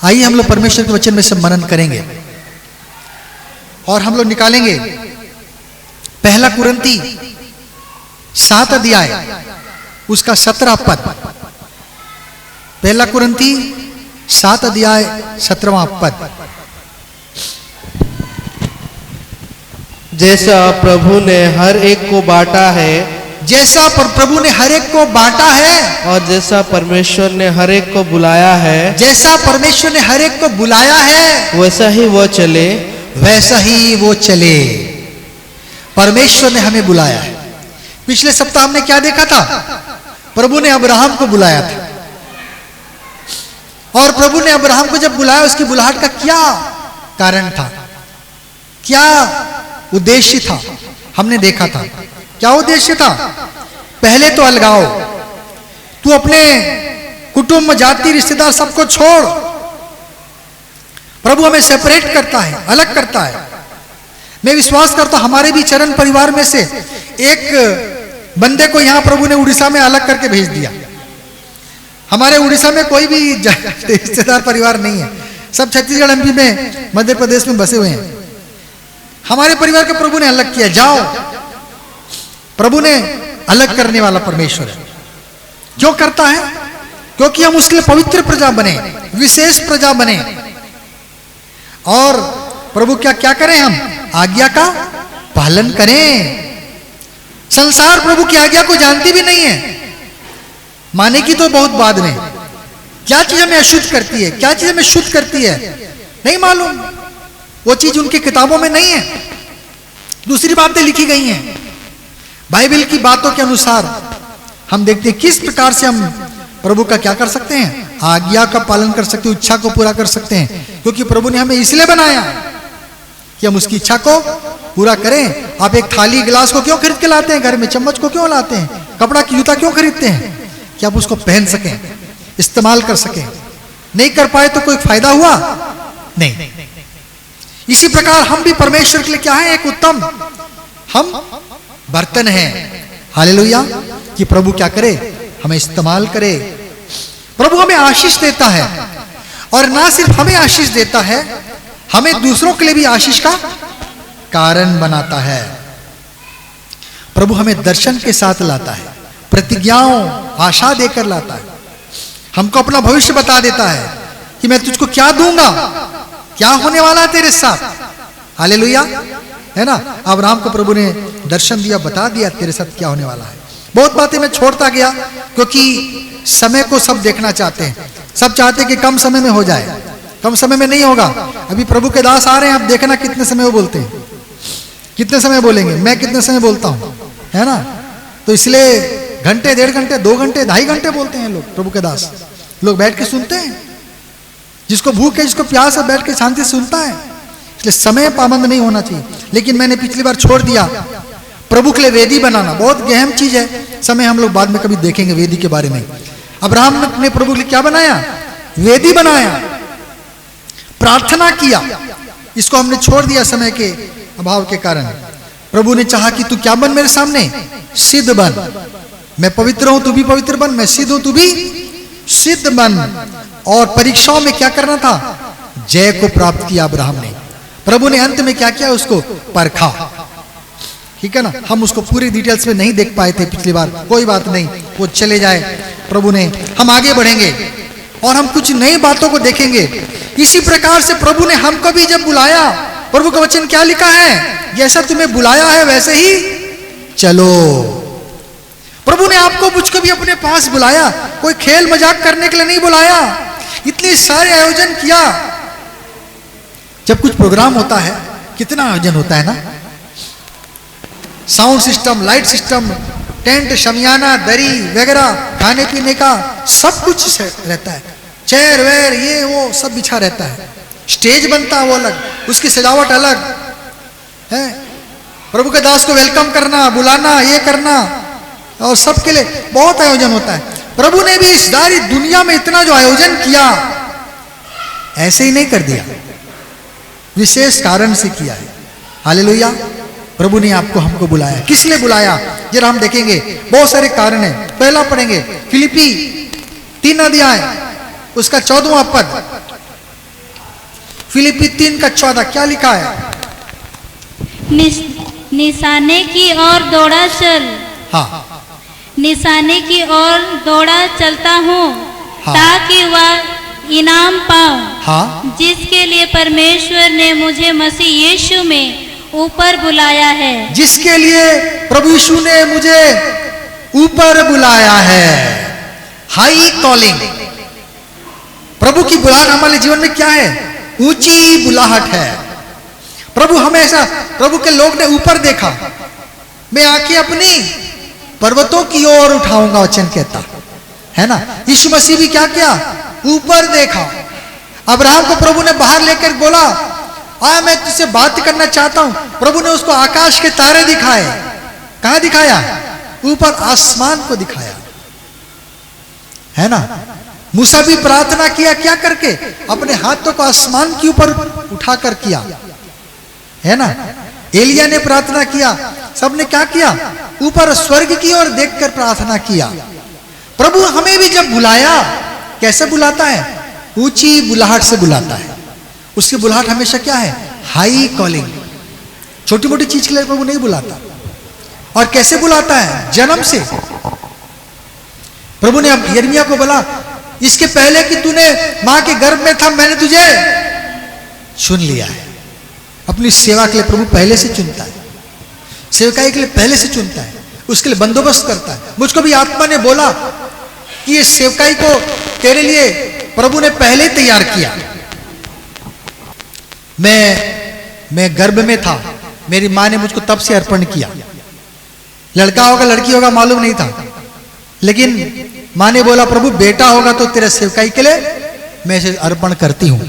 आइए हम लोग परमेश्वर के वचन में से मनन करेंगे और हम लोग निकालेंगे पहला कुरिन्ती 7 अध्याय उसका 17 पद। पहला कुरिन्ती 7 अध्याय 17वां पद। जैसा प्रभु ने हर एक को बांटा है, जैसा प्रभु ने हर एक को बांटा है, और जैसा परमेश्वर ने हर एक को बुलाया है, जैसा परमेश्वर ने हर एक को बुलाया है, वैसा ही वो चले, वैसा ही वो चले। परमेश्वर ने हमें बुलाया है। पिछले सप्ताह हमने क्या देखा था? प्रभु ने अब्राहम को बुलाया था, और प्रभु ने अब्राहम को जब बुलाया उसकी बुलाहट का क्या कारण था, क्या उद्देश्य था, हमने देखा था। क्या उद्देश्य था? पहले तो अलगाव, तू अपने कुटुंब, जाति, रिश्तेदार सबको छोड़। प्रभु हमें सेपरेट करता है, अलग करता है। मैं विश्वास करता हूं हमारे भी चरण परिवार में से एक बंदे को यहां प्रभु ने उड़ीसा में अलग करके भेज दिया। हमारे उड़ीसा में कोई भी रिश्तेदार परिवार नहीं है, सब छत्तीसगढ़, एमपी में, मध्य प्रदेश में बसे हुए हैं। हमारे परिवार को प्रभु ने अलग किया। जाओ, प्रभु ने अलग करने वाला परमेश्वर है। क्यों करता है? क्योंकि हम उसके लिए पवित्र प्रजा बने, विशेष प्रजा बने। और प्रभु क्या क्या करें? हम आज्ञा का पालन करें। संसार प्रभु की आज्ञा को जानती भी नहीं है, माने की तो बहुत बाद में। क्या चीज हमें अशुद्ध करती है, क्या चीज हमें शुद्ध करती है, नहीं मालूम। वो चीज उनकी किताबों में नहीं है, दूसरी बातें लिखी गई हैं। बाइबल की बातों के अनुसार हम देखते हैं किस प्रकार से हम प्रभु का क्या कर सकते हैं, आज्ञा का पालन कर सकते हैं, इच्छा को पूरा कर सकते हैं। क्योंकि प्रभु ने हमें इसलिए बनाया कि हम उसकी इच्छा को पूरा करें। आप एक थाली गिलास को क्यों खरीद के लाते हैं घर में? चम्मच को क्यों लाते हैं? कपड़ा की जूता क्यों खरीदते हैं? कि आप उसको पहन सकें, इस्तेमाल कर सकें। नहीं कर पाए तो कोई फायदा हुआ नहीं। इसी प्रकार हम भी परमेश्वर के लिए क्या है? एक उत्तम हम बर्तन हैं। हालेलुया। कि प्रभु क्या करे? हमें इस्तेमाल करे। प्रभु हमें आशीष देता है, और ना सिर्फ हमें आशीष देता है, हमें दूसरों के लिए भी आशीष का कारण बनाता है। प्रभु हमें दर्शन के साथ लाता है, प्रतिज्ञाओं, आशा देकर लाता है। हमको अपना भविष्य बता देता है कि मैं तुझको क्या दूंगा, क्या होने वाला है तेरे साथ। हालेलुया, है ना। अब्राहम को प्रभु ने दर्शन दिया, बता दिया तेरे साथ क्या होने वाला है। बहुत बातें मैं छोड़ता गया, क्योंकि समय को सब देखना चाहते हैं। सब चाहते हैं कि कम समय में हो जाए, कम समय में नहीं होगा। अभी प्रभु के दास आ रहे हैं, आप देखना कितने समय वो बोलते हैं, कितने समय बोलेंगे, मैं कितने समय बोलता हूं, है ना। तो इसलिए घंटे, 1.5 घंटे, 2 घंटे, 2.5 घंटे बोलते हैं लोग। प्रभु के दास लोग बैठ के सुनते हैं। जिसको भूख है, जिसको प्यास है, बैठ के शांति से सुनता है। इसलिए समय पाबंद नहीं होना चाहिए। लेकिन मैंने पिछली बार छोड़ दिया प्रभु के लिए वेदी बनाना, बहुत गहन चीज है। समय हम लोग बाद में कभी देखेंगे वेदी के बारे में। अब्राहम ने प्रभु के लिए क्या बनाया? वेदी बनाया, प्रार्थना किया। इसको हमने छोड़ दिया समय के अभाव के कारण। प्रभु ने चाहा कि तू क्या बन मेरे सामने? सिद्ध बन। मैं पवित्र हूं, तू भी पवित्र बन। मैं सिद्ध हूं, तू भी सिद्ध बन। और परीक्षाओं में क्या करना था? जय को प्राप्त किया अब्राहम ने। प्रभु ने अंत में क्या किया? उसको परखा। ठीक है ना। हम उसको पूरी डिटेल्स में नहीं देख पाए थे पिछली बार, कोई बात नहीं, वो चले जाए। प्रभु ने, हम आगे बढ़ेंगे और हम कुछ नई बातों को देखेंगे। इसी प्रकार से प्रभु ने हमको भी जब बुलाया, प्रभु का वचन क्या लिखा है? जैसा तुम्हें बुलाया है वैसे ही चलो। प्रभु ने आपको मुझको भी अपने पास बुलाया, कोई खेल मजाक करने के लिए नहीं बुलाया। इतने सारे आयोजन किया। जब कुछ प्रोग्राम होता है, कितना आयोजन होता है ना। Sound system, light system, tent, shamiana, दरी वगैरह, खाने पीने का सब कुछ रहता है। चेयर वेयर, ये वो सब बिछा रहता है। स्टेज बनता है वो अलग, उसकी सजावट अलग है। प्रभु के दास को वेलकम करना, बुलाना, ये करना, और सबके लिए बहुत आयोजन होता है। प्रभु ने भी इस सारी दुनिया में इतना जो आयोजन किया, ऐसे ही नहीं कर दिया, विशेष कारण से किया है। हालेलुया। प्रभु ने आपको हमको बुलाया। किस लिए बुलाया? जरा हम देखेंगे, बहुत सारे कारण हैं। पहला पढ़ेंगे फिलिपी 3 अध्याय उसका 14वां पद। फिलिपी 3:14 क्या लिखा है? निशाने की ओर दौड़ा चल। हाँ, निशाने की ओर दौड़ा चलता हूँ, हाँ। ताकि वह इनाम पाऊं, हाँ, जिसके लिए परमेश्वर ने मुझे मसीह यीशु में ऊपर बुलाया है। जिसके लिए प्रभु यीशु ने मुझे ऊपर बुलाया है। High calling. प्रभु की बुलाहट हमारे जीवन में क्या है? ऊंची बुलाहट है। प्रभु हमेशा, प्रभु के लोग ने ऊपर देखा। मैं आंखें अपनी पर्वतों की ओर उठाऊंगा, वचन कहता है ना। यीशु मसीह भी क्या किया? ऊपर देखा। अब्राहम को प्रभु ने बाहर लेकर बोला, आ मैं तुझसे बात करना चाहता हूं। प्रभु ने उसको आकाश के तारे दिखाए। कहां दिखाया? ऊपर आसमान को दिखाया, है ना। मूसा भी प्रार्थना किया, क्या करके? अपने हाथों को आसमान के ऊपर उठाकर किया, है ना। एलिया ने प्रार्थना किया। सबने क्या किया? ऊपर स्वर्ग की ओर देखकर प्रार्थना किया। प्रभु हमें भी जब बुलाया, कैसे बुलाता है? ऊंची बुलाहट से बुलाता है। उसकी बुलाहट हमेशा क्या है? High calling. छोटी मोटी चीज के लिए प्रभु नहीं बुलाता। और कैसे बुलाता है? जन्म से। प्रभु ने अब यिर्मयाह को बोला, इसके पहले कि तूने मां के गर्भ में था, मैंने तुझे चुन लिया है। अपनी सेवा के लिए प्रभु पहले से चुनता है। सेवकाई के लिए पहले से चुनता है, उसके लिए बंदोबस्त करता है। मुझको भी आत्मा ने बोला कि ये सेवकाई को तेरे लिए प्रभु ने पहले ही तैयार किया। मैं गर्भ में था, मेरी मां ने मुझको तब से अर्पण किया। लड़का होगा लड़की होगा मालूम नहीं था, लेकिन मां ने बोला प्रभु बेटा होगा तो तेरे सेवकाई के लिए मैं इसे अर्पण करती हूं।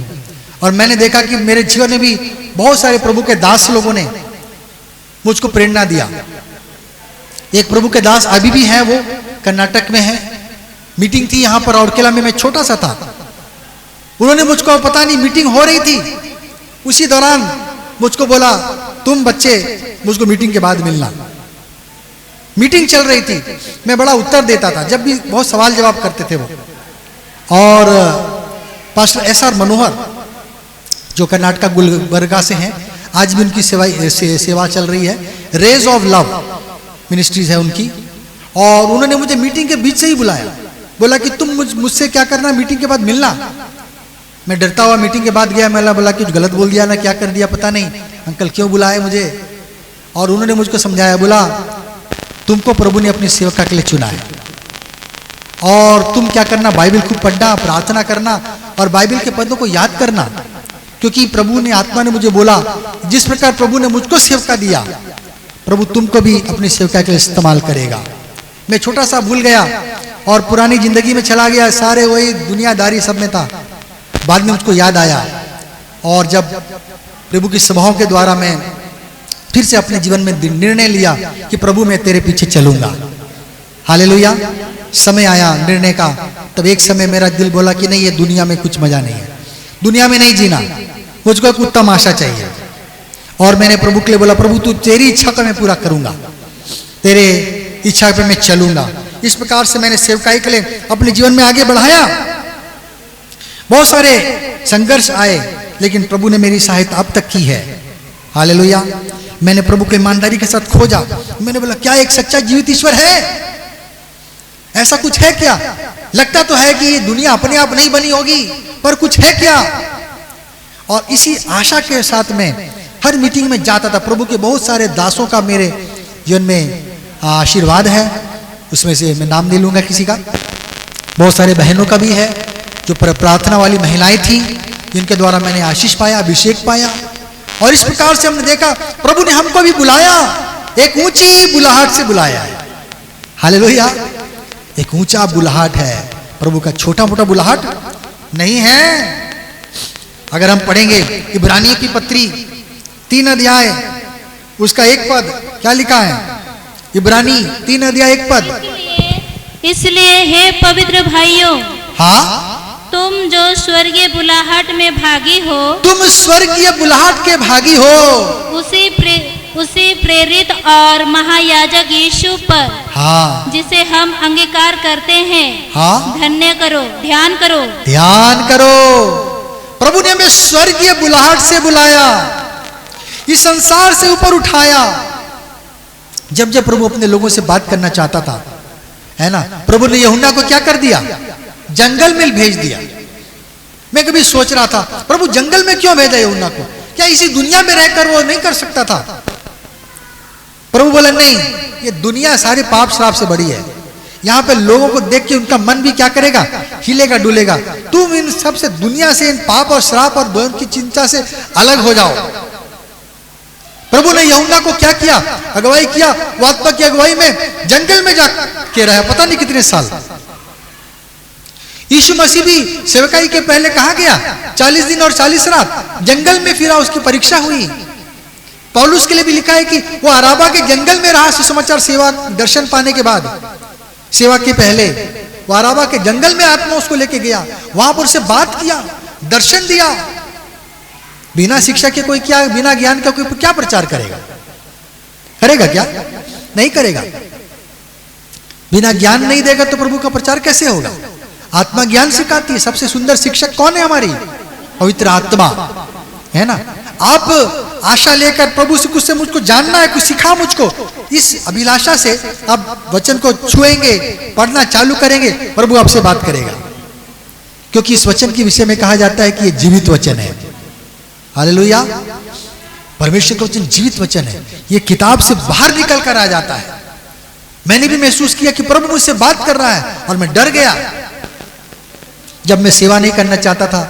और मैंने देखा कि मेरे जीवन में भी बहुत सारे प्रभु के दास लोगों ने मुझको प्रेरणा दिया। एक प्रभु के दास अभी भी है, वो कर्नाटक में है। मीटिंग थी यहां पर राउरकेला में, मैं छोटा सा था। उन्होंने मुझको, पता नहीं मीटिंग हो रही थी, उसी दौरान मुझको बोला तुम बच्चे मुझको मीटिंग के बाद मिलना। मीटिंग चल रही थी, मैं बड़ा उत्तर देता था, जब भी बहुत सवाल जवाब करते थे वो। और पास्टर एसआर मनोहर जो कर्नाटक गुलबर्गा से हैं, आज भी उनकी सेवा चल रही है। रेज ऑफ लव मिनिस्ट्रीज है उनकी। और उन्होंने मुझे मीटिंग के बीच से ही बुलाया, बोला कि तुम मुझसे क्या करना, मीटिंग के बाद मिलना। मैं डरता हुआ मीटिंग के बाद गया। मैं बोला कि कुछ गलत बोल दिया ना, क्या कर दिया पता नहीं, अंकल क्यों बुलाए मुझे। और उन्होंने मुझको समझाया, बोला तुमको प्रभु ने अपनी सेवका के लिए चुना है, और तुम क्या करना, बाइबल खूब पढ़ना, प्रार्थना करना, और बाइबल के पदों को याद करना। क्योंकि प्रभु ने, आत्मा ने मुझे बोला, जिस प्रकार प्रभु ने मुझको सेवका दिया, प्रभु तुमको भी अपनी सेवका के लिए इस्तेमाल करेगा। मैं छोटा सा भूल गया और पुरानी जिंदगी में चला गया, सारे वही दुनियादारी सब में था। बाद में मुझको याद आया, और जब प्रभु की सभाओं के द्वारा मैं फिर से अपने जीवन में निर्णय लिया कि प्रभु मैं तेरे पीछे चलूंगा। हालेलुया। समय आया निर्णय का, तब एक समय मेरा दिल बोला कि नहीं, ये दुनिया में कुछ मजा नहीं है, दुनिया में नहीं जीना, मुझको एक उत्तम आशा चाहिए। और मैंने प्रभु के लिए बोला, प्रभु तू तेरी इच्छा को मैं पूरा करूंगा, तेरे इच्छा पे मैं चलूंगा। इस प्रकार से मैंने सेवकाई के लिए अपने जीवन में आगे बढ़ाया। बहुत सारे संघर्ष आए, लेकिन प्रभु ने मेरी सहायता अब तक की है। हालेलुया। मैंने प्रभु को ईमानदारी के साथ खोजा। मैंने बोला क्या एक सच्चा जीवित ईश्वर है? ऐसा कुछ है क्या? लगता तो है कि ये दुनिया अपने आप नहीं बनी होगी, पर कुछ है क्या? और इसी आशा के साथ में हर मीटिंग में जाता था। प्रभु के बहुत सारे दासों का मेरे जीवन में आशीर्वाद है, उसमें से मैं नाम नहीं लूंगा किसी का। बहुत सारे बहनों का भी है, जो प्रार्थना वाली महिलाएं थी, जिनके द्वारा मैंने आशीष पाया, अभिषेक पाया। और इस प्रकार से हमने देखा प्रभु ने हमको भी बुलाया, एक ऊंची बुलाहट से बुलाया है। हालेलुया। एक ऊंचा बुलाहट है प्रभु का, छोटा मोटा बुलाहट नहीं है। अगर हम पढ़ेंगे इब्रानियों की पत्री 3 अध्याय उसका 1 पद, क्या लिखा है? इब्रानी 3 अध्याय 1 पद। इसलिए हे पवित्र भाइयों, हाँ, तुम जो स्वर्गीय बुलाहट में भागी हो, तुम स्वर्गीय बुलाहट के भागी हो, उसी प्रेरित और महायाजक यीशु पर, हाँ, जिसे हम अंगीकार करते हैं, हाँ, धन्य करो, ध्यान करो, ध्यान करो। प्रभु ने हमें स्वर्गीय बुलाहट से बुलाया, इस संसार से ऊपर उठाया। जब जब प्रभु अपने लोगों से बात करना चाहता था, है ना, प्रभु ने यूहन्ना को क्या कर दिया? जंगल में भेज दिया। मैं कभी सोच रहा था, प्रभु जंगल में क्यों भेजा यूहन्ना को? क्या इसी दुनिया में रहकर वो नहीं कर सकता था? प्रभु बोला नहीं, ये दुनिया सारे पाप श्राप से बड़ी है। यहां पे लोगों को देख के उनका मन भी क्या करेगा? हिलेगा डुलेगा। तुम इन सब से, दुनिया से, इन पाप और श्राप और द्वंद की चिंता से अलग हो जाओ। प्रभु ने यूहन्ना को क्या किया? अगुवाई किया। वो आत्मा की अगुवाई में जंगल में जा के रहा पता नहीं कितने साल। यीशु मसीह भी सेवकाई के पहले कहां गया? 40 दिन और 40 रात जंगल में फिरा, उसकी परीक्षा हुई। पौलुस के लिए भी लिखा है कि वो अराबा के जंगल में रहा सुसमाचार सेवा दर्शन पाने के बाद। सेवा के पहले वो अराबा के जंगल में आत्मा उसको लेके गया, वहां पर उससे बात किया, दर्शन दिया। बिना शिक्षा के कोई क्या, बिना ज्ञान का कोई क्या प्रचार करेगा? करेगा क्या? नहीं करेगा। बिना ज्ञान नहीं देगा तो प्रभु का प्रचार कैसे होगा? आत्मा ज्ञान सिखाती है। सबसे सुंदर शिक्षक कौन है? हमारी पवित्र आत्मा, है ना। आप आशा लेकर प्रभु से कुछ से मुझको जानना है, कुछ सिखा मुझको, इस अभिलाषा से आप वचन को छुएंगे, पढ़ना चालू करेंगे, प्रभु आपसे बात करेगा। क्योंकि इस वचन के विषय में कहा जाता है कि ये जीवित वचन है। हालेलुया। परमेश्वर का वचन जीवित वचन है। ये किताब से बाहर निकल कर आ जाता है। मैंने भी महसूस किया कि प्रभु मुझसे बात कर रहा है और मैं डर गया। जब मैं सेवा नहीं करना चाहता था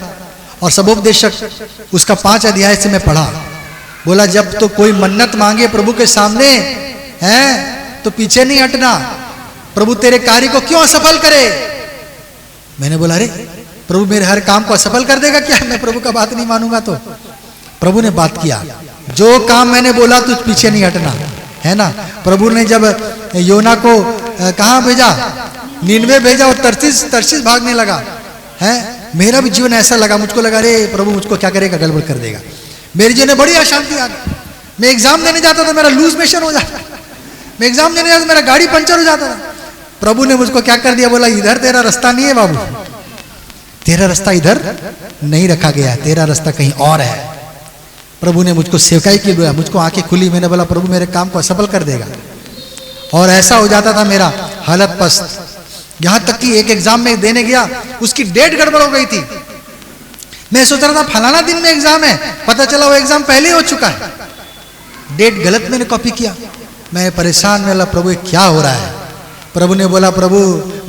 और सबोपदेशक उसका 5 अध्याय से मैं पढ़ा, बोला जब तो कोई मन्नत मांगे प्रभु के सामने है तो पीछे नहीं हटना, प्रभु तेरे कार्य को क्यों असफल करे। मैंने बोला अरे प्रभु मेरे हर काम को असफल कर देगा क्या? मैं प्रभु का बात नहीं मानूंगा तो? प्रभु ने बात किया, जो काम मैंने बोला तो पीछे नहीं हटना, है ना। प्रभु ने जब योना को कहां भेजा? नीनवे भेजा और तर्शीश भागने लगा, है। मेरा भी जीवन ऐसा लगा, मुझको लगा अरे प्रभु मुझको क्या करेगा? गड़बड़ कर देगा। मेरे जीवन में बड़ी अशांति आ गई। मैं एग्जाम देने जाता था, मेरा लूज मोशन हो जाता। मैं एग्जाम देने जाता, मेरा गाड़ी पंचर हो जाता था। प्रभु ने मुझको क्या कर दिया? बोला इधर तेरा रास्ता नहीं है बाबू, तेरा रास्ता इधर नहीं रखा गया है, तेरा रास्ता कहीं और है। प्रभु ने मुझको सेवकाई की बोला, मुझको आंखें खुली। मैंने बोला प्रभु मेरे काम को असफल कर देगा। और ऐसा हो जाता था मेरा हालत पस्त। यहां तक कि एक एग्जाम में देने गया, उसकी डेट गड़बड़ हो गई थी। मैं सोच रहा था फलाना दिन में एग्जाम है, पता चला वो एग्जाम पहले ही हो चुका है। डेट गलत मैंने कॉपी किया। मैं परेशान, में प्रभु क्या हो रहा है? प्रभु ने बोला प्रभु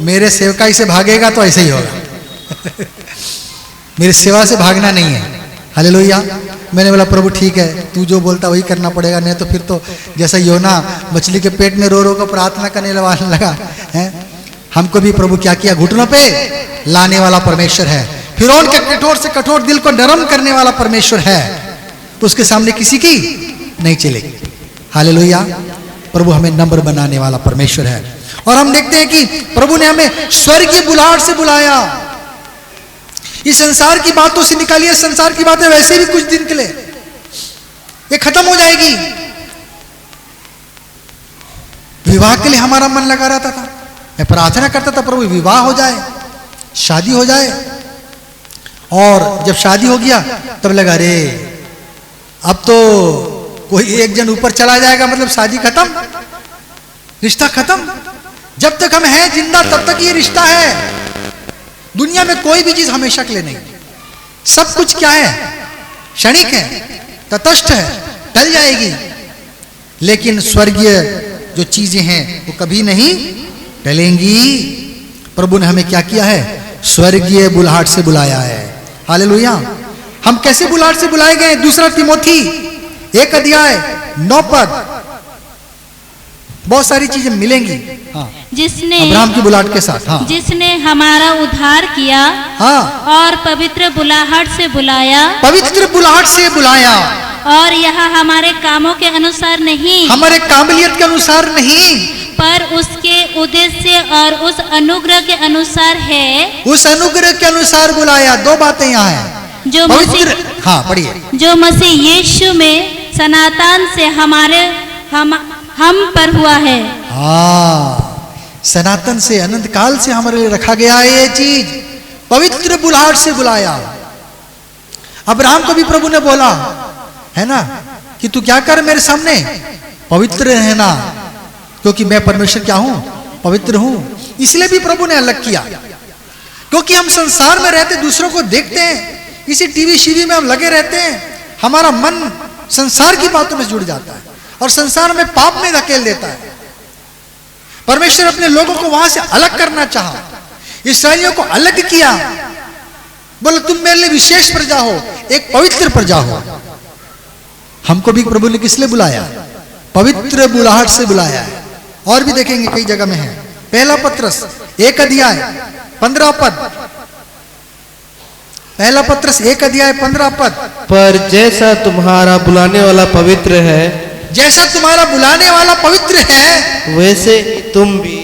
मेरे सेवकाई से भागेगा तो ऐसे ही होगा। मेरी सेवा से भागना नहीं है। हालेलुया। मैंने बोला प्रभु ठीक है, तू जो बोलता वही करना पड़ेगा, नहीं तो फिर तो जैसा योना मछली के पेट में रो रो कर प्रार्थना करने लगा है। हमको भी प्रभु क्या किया? घुटनों पे लाने वाला परमेश्वर है। फिरौन के कठोर से कठोर दिल को नरम करने वाला परमेश्वर है। उसके सामने किसी की नहीं चलेगी। हालेलुया। प्रभु हमें नम्र बनाने वाला परमेश्वर है। और हम देखते हैं कि प्रभु ने हमें स्वर्गीय बुलाहट से बुलाया। इस संसार की बातों से निकालिए। संसार की बातें वैसे भी कुछ दिन के लिए ये खत्म हो जाएगी। विवाह के लिए हमारा मन लगा रहता था। मैं प्रार्थना करता था प्रभु विवाह हो जाए, शादी हो जाए। और जब शादी हो गया तब लगा अरे अब तो कोई एक जन ऊपर चला जाएगा, मतलब शादी खत्म, रिश्ता खत्म। जब तक हम हैं जिंदा तब तक ये रिश्ता है। दुनिया में कोई भी चीज हमेशा के लिए नहीं। सब कुछ क्या है? क्षणिक है, तटस्थ है, टल जाएगी। लेकिन स्वर्गीय जो चीजें हैं वो कभी नहीं टलेंगी। प्रभु ने हमें क्या किया है? स्वर्गीय बुलाहट से बुलाया है। हालेलुया। हम कैसे बुलाहट से बुलाए गए? 2 तिमोथी 1 अध्याय 9 पद। बहुत सारी चीजें मिलेंगी। हाँ। जिसने अब्राहम की बुलाहट के साथ, हाँ, जिसने हमारा उद्धार किया, हाँ, और पवित्र बुलाहट से बुलाया, पवित्र बुलाहट से बुलाया। और यह हमारे कामों के अनुसार नहीं, हमारे काबिलियत के अनुसार नहीं, पर उसके उद्देश्य और उस अनुग्रह के अनुसार है। उस अनुग्रह के अनुसार बुलाया। 2 बातें यहाँ हैं। जो पवित्र, हाँ पढ़िए। जो मसीह यीशु में सनातन से हम पर हुआ है। हाँ, सनातन से, अनंत काल से हमारे लिए रखा गया है ये चीज। पवित्र बुलाहट से बुलाया। अब्राहम को भी प्रभु ने बोला है ना कि तू क्या कर मेरे सामने, पवित्र रहना, क्योंकि मैं परमेश्वर क्या हूं, पवित्र हूं। इसलिए भी प्रभु ने अलग किया, क्योंकि हम संसार में रहते दूसरों को देखते हैं, इसी टीवी शीवी में हम लगे रहते हैं, हमारा मन संसार की बातों में जुड़ जाता है और संसार में पाप में धकेल देता है। परमेश्वर अपने लोगों को वहां से अलग करना चाहा, इस्राएलियों को अलग किया, बोले तुम मेरे लिए विशेष प्रजा हो, एक पवित्र प्रजा हो। हमको भी प्रभु ने किस लिए बुलाया, पवित्र बुलाहट से बुलाया है। और भी देखेंगे कई जगह में है। पहला पत्रस 1 अध्याय 15 पद, पहला पत्रस 1 अध्याय 15 पद, पर जैसा तुम्हारा बुलाने वाला पवित्र है, जैसा तुम्हारा बुलाने वाला पवित्र है, वैसे तुम भी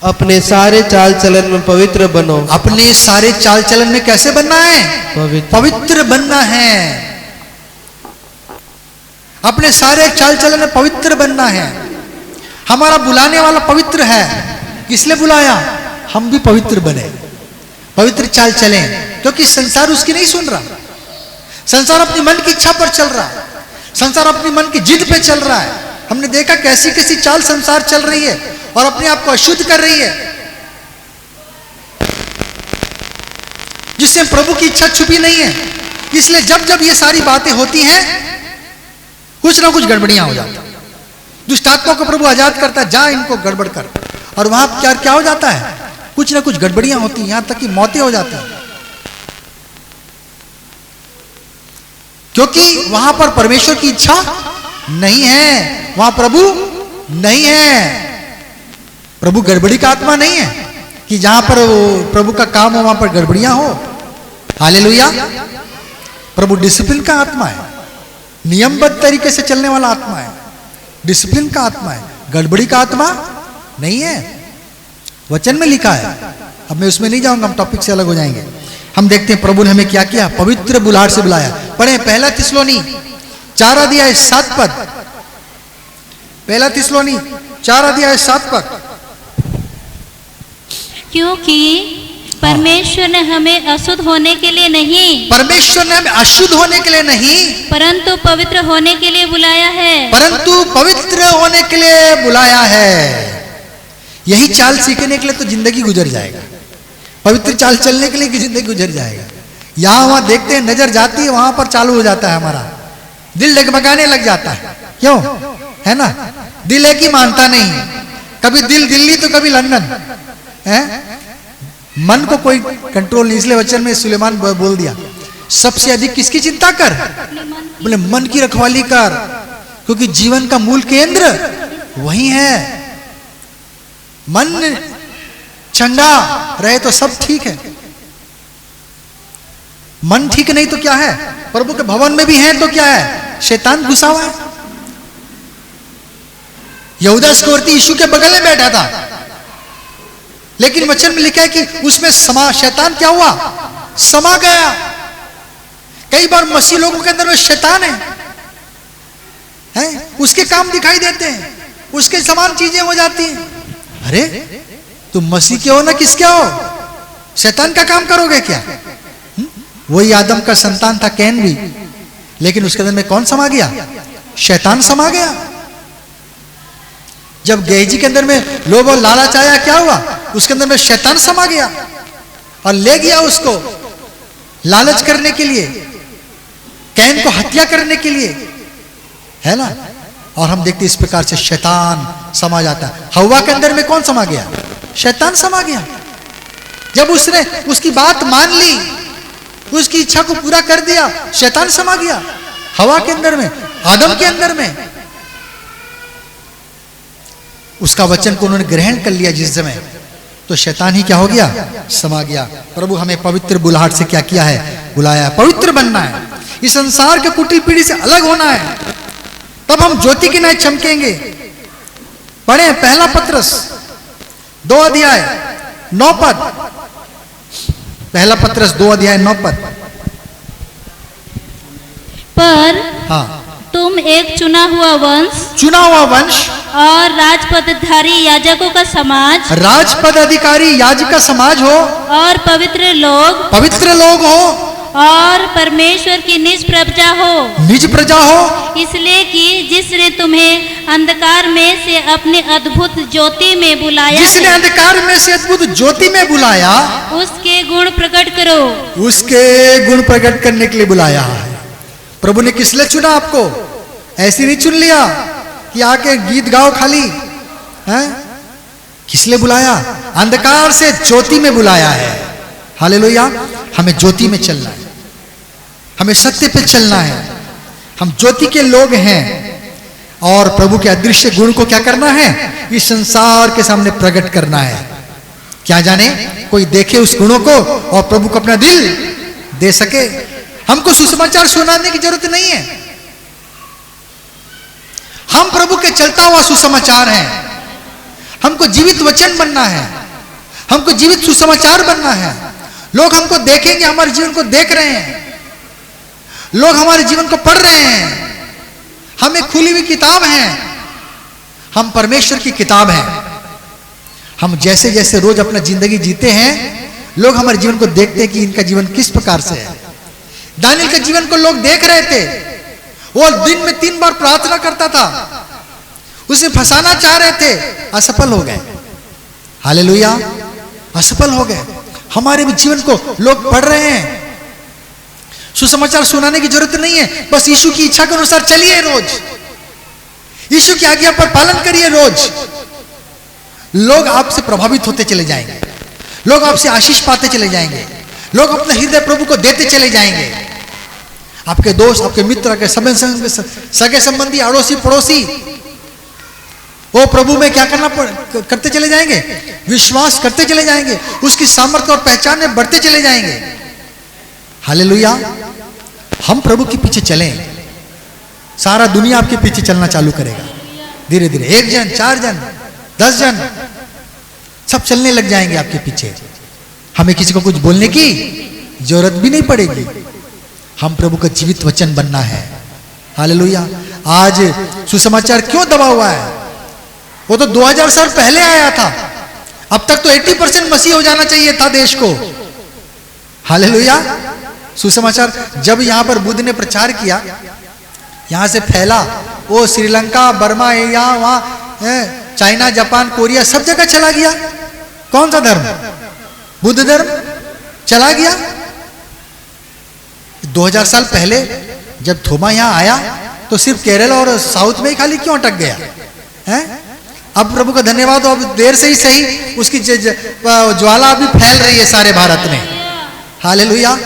अपने सारे चाल चलन में पवित्र बनो। अपने सारे चाल चलन में कैसे बनना है, पवित्र बनना है। अपने सारे चाल चलन में पवित्र बनना है। हमारा बुलाने वाला पवित्र है, इसलिए बुलाया हम भी पवित्र बने, पवित्र चाल चलें, क्योंकि संसार उसकी नहीं सुन रहा। संसार अपनी मन की इच्छा पर चल रहा है, संसार अपनी मन की जिद पे चल रहा है। हमने देखा कैसी कैसी चाल संसार चल रही है और अपने आप को अशुद्ध कर रही है, जिससे प्रभु की इच्छा छुपी नहीं है। इसलिए जब जब ये सारी बातें होती हैं, कुछ ना कुछ गड़बड़ियां हो जाती। दुष्ट आत्मा को प्रभु आजाद करता है, जा इनको गड़बड़ कर, और वहां क्या क्या हो जाता है, कुछ ना कुछ गड़बड़ियां होती, यहां तक कि मौतें हो जाती हैं, क्योंकि वहां पर परमेश्वर की इच्छा नहीं है, वहां प्रभु नहीं है। प्रभु गड़बड़ी का आत्मा नहीं है कि जहां पर प्रभु का काम हो वहां पर गड़बड़ियां हो। हालेलुया। प्रभु डिसिप्लिन का आत्मा है, नियमबद्ध तरीके से चलने वाला आत्मा है, डिसिप्लिन का आत्मा है, गड़बड़ी का आत्मा नहीं है। वचन में लिखा है, अब मैं उसमें नहीं जाऊंगा, हम टॉपिक से अलग हो जाएंगे। हम देखते हैं प्रभु ने हमें क्या किया, पवित्र बुलाहट से बुलाया। पढ़े 1 थिस्सलुनी 4 अध्याय 7 पद, 1 थिस्सलुनी 4 अध्याय 7 पद, क्योंकि परमेश्वर ने हमें अशुद्ध होने के लिए नहीं, परमेश्वर ने हमें अशुद्ध होने के लिए नहीं, परंतु पवित्र होने के लिए बुलाया है, परंतु पवित्र होने के लिए बुलाया है। यही चाल सीखने के लिए तो जिंदगी गुजर जाएगा, पवित्र चाल चलने के लिए की जिंदगी गुजर जाएगा। यहां वहां देखते हैं, नजर जाती है, वहां पर चालू हो जाता है, हमारा दिल डगमगाने लग जाता है। क्यों, है ना, दिल एक ही मानता नहीं, कभी दिल दिल्ली तो कभी लंदन है, मन को कोई कंट्रोल नहीं। इसलिए वचन में सुलेमान बोल दिया, सबसे अधिक किसकी चिंता कर, बोले मन की रखवाली कर, क्योंकि जीवन का मूल केंद्र वही है। मन चंगा रहे तो सब ठीक है, मन ठीक नहीं तो क्या है, प्रभु के भवन में भी है तो क्या है, शैतान घुसा हुआ है। यहूदा इस्करियोती यीशु के बगल में बैठा था, लेकिन वचन में लिखा है कि उसमें शैतान क्या हुआ, समा गया। कई बार मसीह लोगों के अंदर में शैतान है, उसके काम दिखाई देते हैं, उसके समान चीजें हो जाती हैं। अरे तुम मसीह के हो ना किसके हो, शैतान का काम करोगे क्या? वही आदम का संतान था कैन भी, लेकिन उसके अंदर में कौन समा गया, शैतान समा गया। जब गेहजी के अंदर में लोभ और लालच आया, क्या हुआ, उसके अंदर में शैतान समा गया और ले गया उसको लालच करने के लिए, कैन को हत्या करने के लिए, है ना। और हम देखते इस प्रकार से शैतान समा जाता है। हव्वा के अंदर में कौन समा गया, शैतान समा गया। जब उसने उसकी बात मान ली, उसकी इच्छा को पूरा कर दिया, शैतान समा गया हवा के अंदर में, आदम के अंदर में। उसका वचन को उन्होंने ग्रहण कर लिया जिस समय, तो शैतान ही क्या हो गया, समा गया। प्रभु हमें पवित्र बुलाहट से क्या किया है, बुलाया। पवित्र बनना है, इस संसार के कुटिल पीढ़ी से अलग होना है, तब हम ज्योति की नाई चमकेंगे। पढ़े 1 पत्रस 2 अध्याय 9 पद, 1 पत्रस 2 अध्याय 9 पद। पर हाँ, तुम एक चुना हुआ वंश, और राजपदधारी याजकों का समाज, राजपद अधिकारी याजक का समाज हो, और पवित्र लोग हो, और परमेश्वर की निज प्रजा हो, निज प्रजा हो, इसलिए कि जिसने तुम्हें अंधकार में से अपने अद्भुत ज्योति में बुलाया जिसने है, अंधकार में से अद्भुत ज्योति में बुलाया, उसके गुण प्रकट करो। उसके गुण प्रकट करने के लिए बुलाया है। प्रभु ने किस लिए चुना आपको? ऐसी नहीं चुन लिया कि आके गीत गाओ खाली, हैं? किस लिए बुलाया? अंधकार से ज्योति में बुलाया है। हालेलुया। हमें ज्योति में चलना है, हमें सत्य पे चलना है। हम ज्योति के लोग हैं और प्रभु के अदृश्य गुण को क्या करना है? इस संसार के सामने प्रकट करना है। क्या जाने कोई देखे उस गुणों को और प्रभु को अपना दिल दे सके। हमको सुसमाचार सुनाने की जरूरत नहीं है, हम प्रभु के चलता हुआ सुसमाचार हैं। हमको जीवित वचन बनना है, हमको जीवित सुसमाचार बनना है। लोग हमको देखेंगे, हमारे जीवन को देख रहे हैं, लोग हमारे जीवन को पढ़ रहे हैं। हम एक खुली हुई किताब हैं, हम परमेश्वर की किताब हैं। हम जैसे जैसे रोज अपना जिंदगी जीते हैं, लोग हमारे जीवन को देखते हैं कि इनका जीवन किस प्रकार से है। दानियल के जीवन को लोग देख रहे थे, वो दिन में 3 बार प्रार्थना करता था, उसे फंसाना चाह रहे थे, असफल हो गए। हालेलुया, असफल हो गए। हमारे भी जीवन को लोग पढ़ रहे हैं। सुसमाचार सुनाने की जरूरत नहीं है, बस यीशु की इच्छा के अनुसार चलिए, रोज यीशु की आज्ञा पर पालन करिए। रोज लोग आपसे प्रभावित होते चले जाएंगे, लोग आपसे आशीष पाते चले जाएंगे, लोग अपना हृदय प्रभु को देते चले जाएंगे। आपके दोस्त, आपके मित्र, आपके सगे संबंधी, अड़ोसी पड़ोसी, वो प्रभु में क्या करते चले जाएंगे? विश्वास करते चले जाएंगे, उसकी सामर्थ्य और पहचान में बढ़ते चले जाएंगे। हालेलुया। हम प्रभु के पीछे चलें, सारा दुनिया आपके पीछे चलना चालू करेगा। धीरे धीरे 1 जन, 4 जन, 10 जन, सब चलने लग जाएंगे आपके पीछे। हमें किसी को कुछ बोलने की जरूरत भी नहीं पड़ेगी। हम प्रभु का जीवित वचन बनना है। हालेलुया। आज सुसमाचार क्यों दबा हुआ है? वो तो 2000 साल पहले आया था, अब तक तो 80% मसीह हो जाना चाहिए था देश को। हालेलुया। सुसमाचार जब यहां पर बुद्ध ने प्रचार किया, यहां से फैला, वो श्रीलंका, बर्मा, यहाँ वहां चाइना, जापान, कोरिया, सब जगह चला गया। कौन सा धर्म? बुद्ध धर्म चला गया। 2000 साल पहले जब थोमा यहां आया तो सिर्फ केरल और साउथ में ही खाली क्यों अटक गया है? अब प्रभु का धन्यवाद, अब देर से ही सही उसकी ज्वाला अभी फैल रही है सारे भारत में। हालेलुया।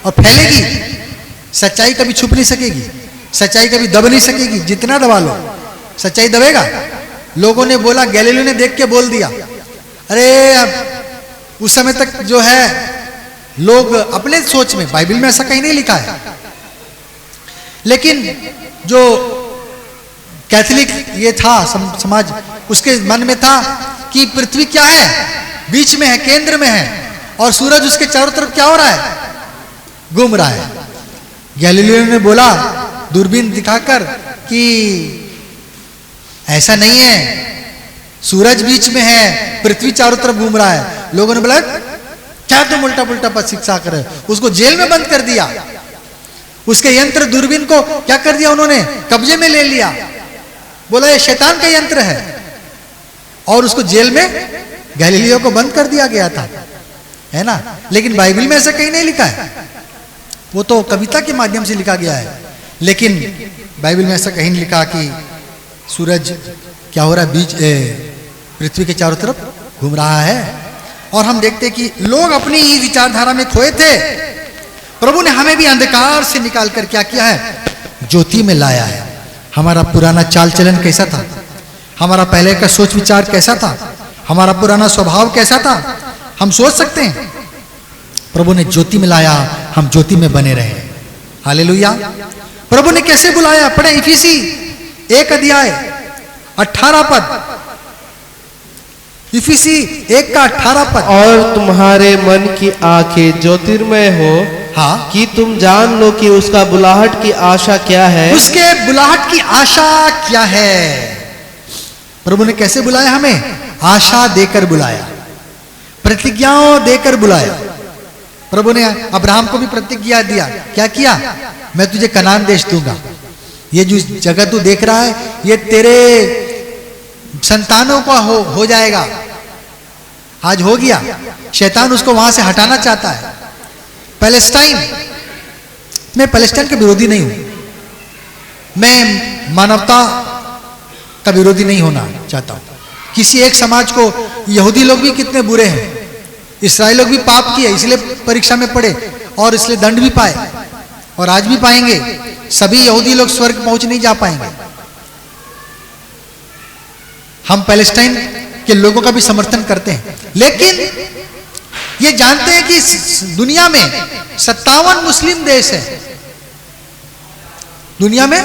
और फैलेगी। सच्चाई कभी छुप नहीं सकेगी, सच्चाई कभी दब नहीं सकेगी। जितना दबा लो सच्चाई दबेगा। लोगों ने बोला, गैलीलियो ने देख के बोल दिया, अरे उस समय तक जो है लोग अपने सोच में, बाइबल में ऐसा कहीं नहीं लिखा है, लेकिन जो कैथोलिक ये था समाज, उसके मन में था कि पृथ्वी क्या है? बीच में है, केंद्र में है, और सूरज उसके चारों तरफ क्या हो रहा है? घूम रहा है। गैलीलियो ने बोला दूरबीन दिखाकर कि ऐसा नहीं है, सूरज बीच में है, पृथ्वी चारों तरफ घूम रहा है। लोगों ने बोला क्या तुम उल्टा पुल्टा पर शिक्षा कर रहे हो? उसको जेल में बंद कर दिया। उसके यंत्र दूरबीन को क्या कर दिया उन्होंने? कब्जे में ले लिया। बोला ये शैतान का यंत्र है, और उसको जेल में गैलीलियो को बंद कर दिया गया था, है ना। लेकिन बाइबल में ऐसा कहीं नहीं लिखा है, वो तो कविता के माध्यम से लिखा गया है। लेकिन बाइबल में ऐसा कहीं नहीं लिखा कि सूरज क्या हो रहा है, बीच पृथ्वी के चारों तरफ घूम रहा है। और हम देखते कि लोग अपनी ही विचारधारा में खोए थे। प्रभु ने हमें भी अंधकार से निकाल कर क्या किया है? ज्योति में लाया है। हमारा पुराना चाल चलन कैसा था? हमारा पहले का सोच विचार कैसा था? हमारा पुराना स्वभाव कैसा था? हम सोच सकते हैं। प्रभु ने ज्योति में लाया, हम ज्योति में बने रहे। हालेलुया। प्रभु ने कैसे बुलाया? पढ़े इफिसी 1 अध्याय 18 पद। इफिसी 1 का 18 पद। और तुम्हारे मन की आंखें ज्योतिर्मय हो, हाँ, कि तुम जान लो कि उसका बुलाहट की आशा क्या है। उसके बुलाहट की आशा क्या है? प्रभु ने कैसे बुलाया हमें? आशा देकर बुलाया, प्रतिज्ञाओं देकर बुलाया। प्रभु ने अब्राहम को भी प्रतिज्ञा दिया। क्या किया? मैं तुझे कनान देश दूंगा। ये जो जगह तू देख रहा है ये तेरे संतानों का हो जाएगा। आज हो गया। शैतान उसको वहां से हटाना चाहता है। पैलेस्टाइन, मैं पैलेस्टाइन के विरोधी नहीं हूं, मैं मानवता का विरोधी नहीं होना चाहता हूं। किसी एक समाज को, यहूदी लोग भी कितने बुरे हैं, इस्राएल लोग भी पाप किए इसलिए परीक्षा में पड़े और इसलिए दंड भी पाए और आज भी पाएंगे। सभी यहूदी लोग स्वर्ग पहुंच नहीं जा पाएंगे। हम पैलेस्टाइन के लोगों का भी समर्थन करते हैं, लेकिन ये जानते हैं कि दुनिया में 57 मुस्लिम देश हैं। दुनिया में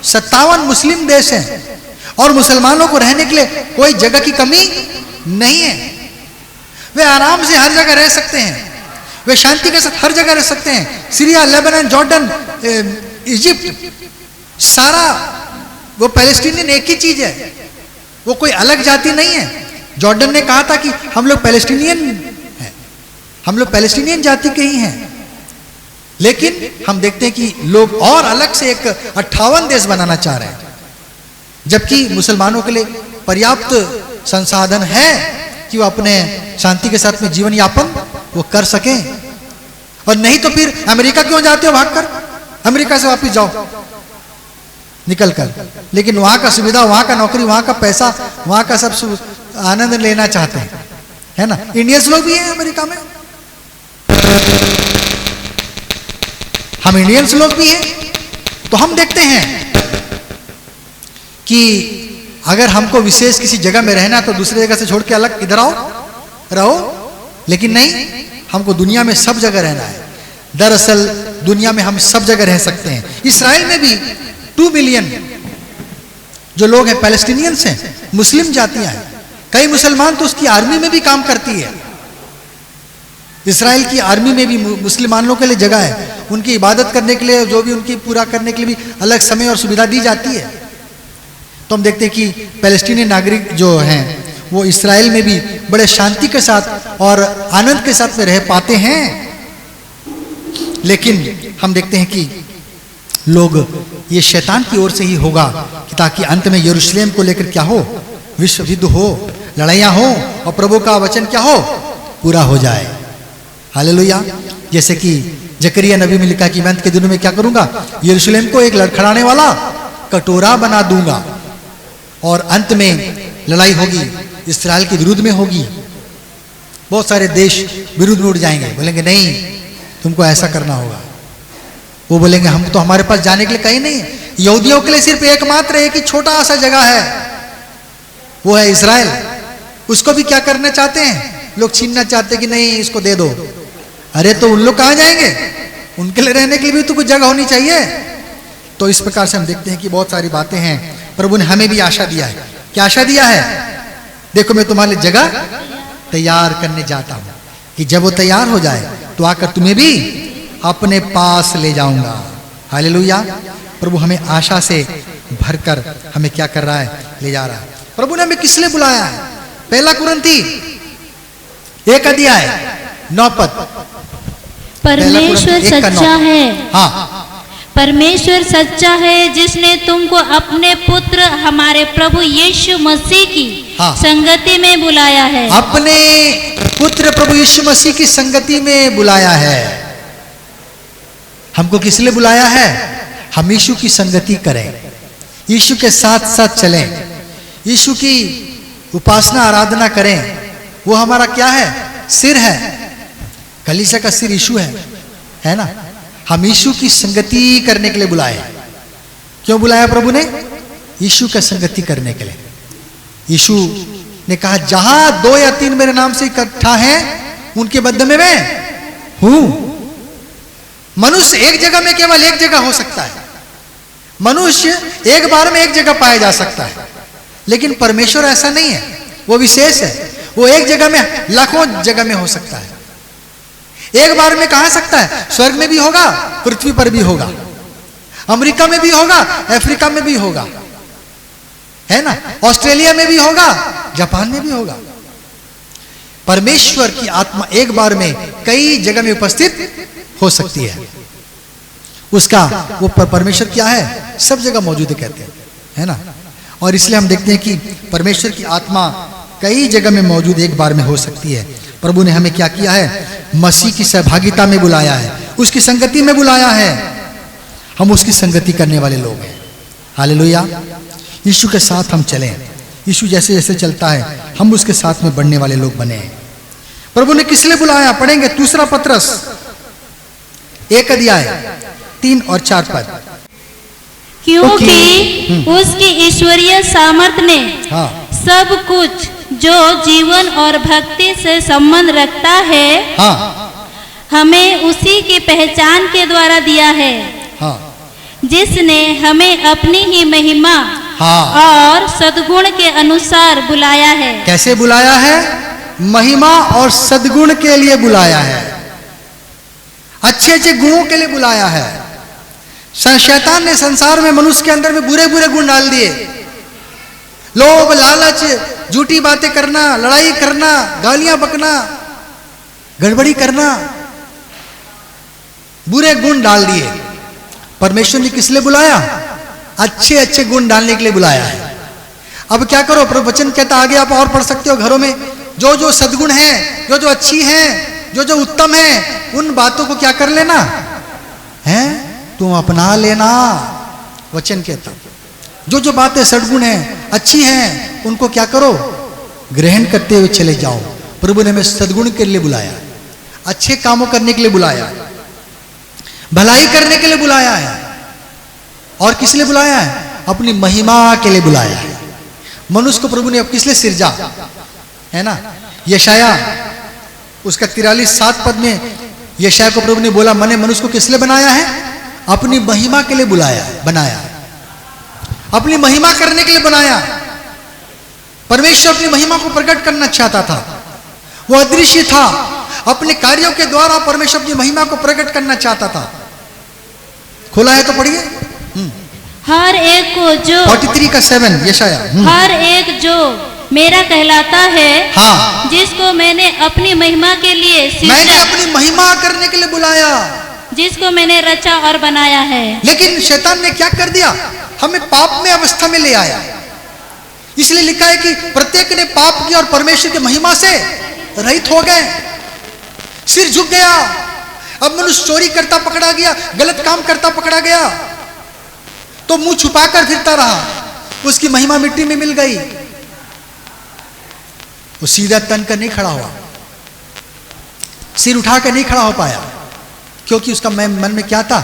57 मुस्लिम देश हैं और मुसलमानों को रहने के लिए कोई जगह की कमी नहीं है। वे आराम से हर जगह रह सकते हैं, वे शांति के साथ हर जगह रह सकते हैं। सीरिया, लेबनान, जॉर्डन, इजिप्ट, सारा वो पैलेस्टीनियन एक ही चीज है, वो कोई अलग जाति नहीं है। जॉर्डन ने कहा था कि हम लोग पैलेस्टीनियन हैं, हम लोग पैलेस्टीनियन जाति के ही हैं, लेकिन हम देखते हैं कि लोग और अलग से एक 58 देश बनाना चाह रहे हैं, जबकि मुसलमानों के लिए पर्याप्त संसाधन है कि वो अपने शांति के साथ में जीवन यापन वो कर सकें। और नहीं तो फिर अमेरिका क्यों जाते हो भागकर? अमेरिका से वापस जाओ निकल कर, लेकिन वहां का सुविधा, वहां का नौकरी, वहां का पैसा, वहां का सब आनंद लेना चाहते हैं, है ना। इंडियंस लोग भी हैं अमेरिका में, हम इंडियंस लोग भी हैं। तो हम देखते हैं कि अगर हमको विशेष किसी जगह में रहना तो दूसरी जगह से छोड़ के अलग इधर आओ रहो, लेकिन नहीं, हमको दुनिया में सब जगह रहना है। दरअसल दुनिया में हम सब जगह रह सकते हैं। इसराइल में भी 2 मिलियन जो लोग हैं पैलेस्टीनियंस हैं, मुस्लिम जातियां हैं। कई मुसलमान तो उसकी आर्मी में भी काम करती है। इसराइल की आर्मी में भी मुसलमानों के लिए जगह है, उनकी इबादत करने के लिए, जो भी उनकी पूरा करने के लिए भी अलग समय और सुविधा दी जाती है। तो हम देखते हैं कि पैलेस्टीनी नागरिक जो हैं वो इसराइल में भी बड़े शांति के साथ और आनंद के साथ में रह पाते हैं। लेकिन हम देखते हैं कि लोग, ये शैतान की ओर से ही होगा कि ताकि अंत में यरूशलेम को लेकर क्या हो, विश्व युद्ध हो, लड़ाइयां हो और प्रभु का वचन क्या हो, पूरा हो जाए। हालेलुया। जैसे कि जकरिया नबी में लिखा कि मैं अंत के दिनों में क्या करूंगा, यरूशलेम को एक लड़खड़ाने वाला कटोरा बना दूंगा और अंत में लड़ाई होगी, इसराइल के विरुद्ध में होगी। बहुत सारे देश विरुद्ध में उठ जाएंगे, बोलेंगे नहीं तुमको ऐसा करना होगा। वो बोलेंगे हम तो, हमारे पास जाने के लिए कहीं नहीं है। यहूदियों के लिए सिर्फ एकमात्र एक ही छोटा सा जगह है, वो है इसराइल। उसको भी क्या करना चाहते हैं लोग, छीनना चाहते हैं कि नहीं इसको दे दो। अरे तो उन लोग कहां जाएंगे, उनके लिए रहने के लिए भी तो कुछ जगह होनी चाहिए। तो इस प्रकार से हम देखते हैं कि बहुत सारी बातें हैं। प्रभु ने हमें भी आशा दिया है। क्या आशा दिया है? देखो मैं तुम्हारे लिए जगह तैयार करने जाता हूं कि जब वो तैयार हो जाए तो आकर तुम्हें भी अपने पास ले जाऊंगा। हालेलुया। प्रभु हमें आशा से भरकर हमें क्या कर रहा है, ले जा रहा है। प्रभु ने हमें किस लिए बुलाया है? 1 कुरिन्थी 1 अध्याय 9 पद। परमेश्वर सच्चा है। हाँ, परमेश्वर सच्चा है जिसने तुमको अपने पुत्र हमारे प्रभु यीशु मसीह की संगति में बुलाया है। अपने पुत्र प्रभु यीशु मसीह की संगति में बुलाया है। हमको किस लिए बुलाया है? हम यीशु की संगति करें, यीशु के साथ साथ चलें, यीशु की उपासना आराधना करें। वो हमारा क्या है? सिर है। कलीसिया का सिर यीशु है ना। हम यीशु की संगति करने के लिए बुलाए। क्यों बुलाया प्रभु ने? यीशु का संगति करने के लिए। यीशु ने कहा जहां 2 या 3 मेरे नाम से इकट्ठा हैं उनके मध्य में मैं हूं। मनुष्य एक जगह में केवल एक जगह हो सकता है, मनुष्य एक बार में एक जगह पाया जा सकता है, लेकिन परमेश्वर ऐसा नहीं है। वो विशेष है, वो एक जगह में लाखों जगह में हो सकता है। एक बार में कहा सकता है, स्वर्ग में भी होगा, पृथ्वी पर भी होगा, अमेरिका में भी होगा, अफ्रीका में भी होगा, है ना, ऑस्ट्रेलिया में भी होगा, जापान में भी होगा। परमेश्वर की आत्मा एक बार में कई जगह में उपस्थित हो सकती है। उसका वो परमेश्वर क्या है, सब जगह मौजूद है कहते हैं, है ना। और इसलिए हम देखते हैं कि परमेश्वर की आत्मा कई जगह में मौजूद एक बार में हो सकती है। प्रभु ने हमें क्या किया है, मसीह की सहभागिता में बुलाया है, उसकी संगति में बुलाया है। हम उसकी संगति करने वाले लोग हैं। हालेलुया। यीशु के साथ हम चलें, यीशु जैसे जैसे चलता है हम उसके साथ में बढ़ने वाले लोग बने। प्रभु ने किस लिए बुलाया, पढ़ेंगे दूसरा पत्रस 1 अध्याय 3 और 4 पद। क्योंकि उसकी ईश्वरीय सामर्थ ने सब कुछ जो जीवन और भक्ति से संबंध रखता है हमें उसी की पहचान के द्वारा दिया है, जिसने हमें अपनी ही महिमा और सद्गुण के अनुसार बुलाया है। कैसे बुलाया है, महिमा और सद्गुण के लिए बुलाया है, अच्छे अच्छे गुणों के लिए बुलाया है। शैतान ने संसार में मनुष्य के अंदर में बुरे बुरे गुण डाल दिए, लोभ, लालच, झूठी बातें करना, लड़ाई करना, गालियां बकना, गड़बड़ी करना, बुरे गुण डाल दिए। परमेश्वर ने किस लिए बुलाया, अच्छे अच्छे गुण डालने के लिए बुलाया है। अब क्या करो, प्रभु वचन कहता, आगे आप और पढ़ सकते हो घरों में, जो जो सद्गुण है, जो जो अच्छी है, जो जो उत्तम है, उन बातों को क्या कर लेना है, तुम अपना लेना। वचन कहता जो जो बातें सद्गुण है, अच्छी हैं, उनको क्या करो, ग्रहण करते हुए चले जाओ। प्रभु ने हमें सद्गुण के लिए बुलाया, अच्छे कामों करने के लिए बुलाया, भलाई करने के लिए बुलाया है। और किस लिए बुलाया है, अपनी महिमा के लिए बुलाया है। मनुष्य को प्रभु ने अब किस लिए सिरजा, है ना। यशाया उसका 43:7 पद में यशाया को प्रभु ने बोला, मैंने मनुष्य को किस लिए बनाया है, अपनी महिमा के लिए बुलाया, बनाया, अपनी महिमा करने के लिए बनाया। परमेश्वर अपनी महिमा को प्रकट करना चाहता था, वो अदृश्य था, अपने कार्यों के द्वारा परमेश्वर अपनी महिमा को प्रकट करना चाहता था। खोला है तो पढ़िए। हर एक को जो 43:7 यशाया, हर एक जो मेरा कहलाता है, जिसको मैंने अपनी महिमा के लिए मैंने अपनी महिमा करने के लिए बुलाया, जिसको मैंने रचा और बनाया है। लेकिन शैतान ने क्या कर दिया, हमें पाप में अवस्था में ले आया। इसलिए लिखा है कि प्रत्येक ने पाप किया और परमेश्वर की महिमा से रहित हो गए, सिर झुक गया। अब मनुष्य चोरी करता पकड़ा गया, गलत काम करता पकड़ा गया, तो मुंह छुपाकर फिरता रहा, उसकी महिमा मिट्टी में मिल गई। वो सीधा तन कर नहीं खड़ा हुआ, सिर उठाकर नहीं खड़ा हो पाया, क्योंकि उसका मन में क्या था,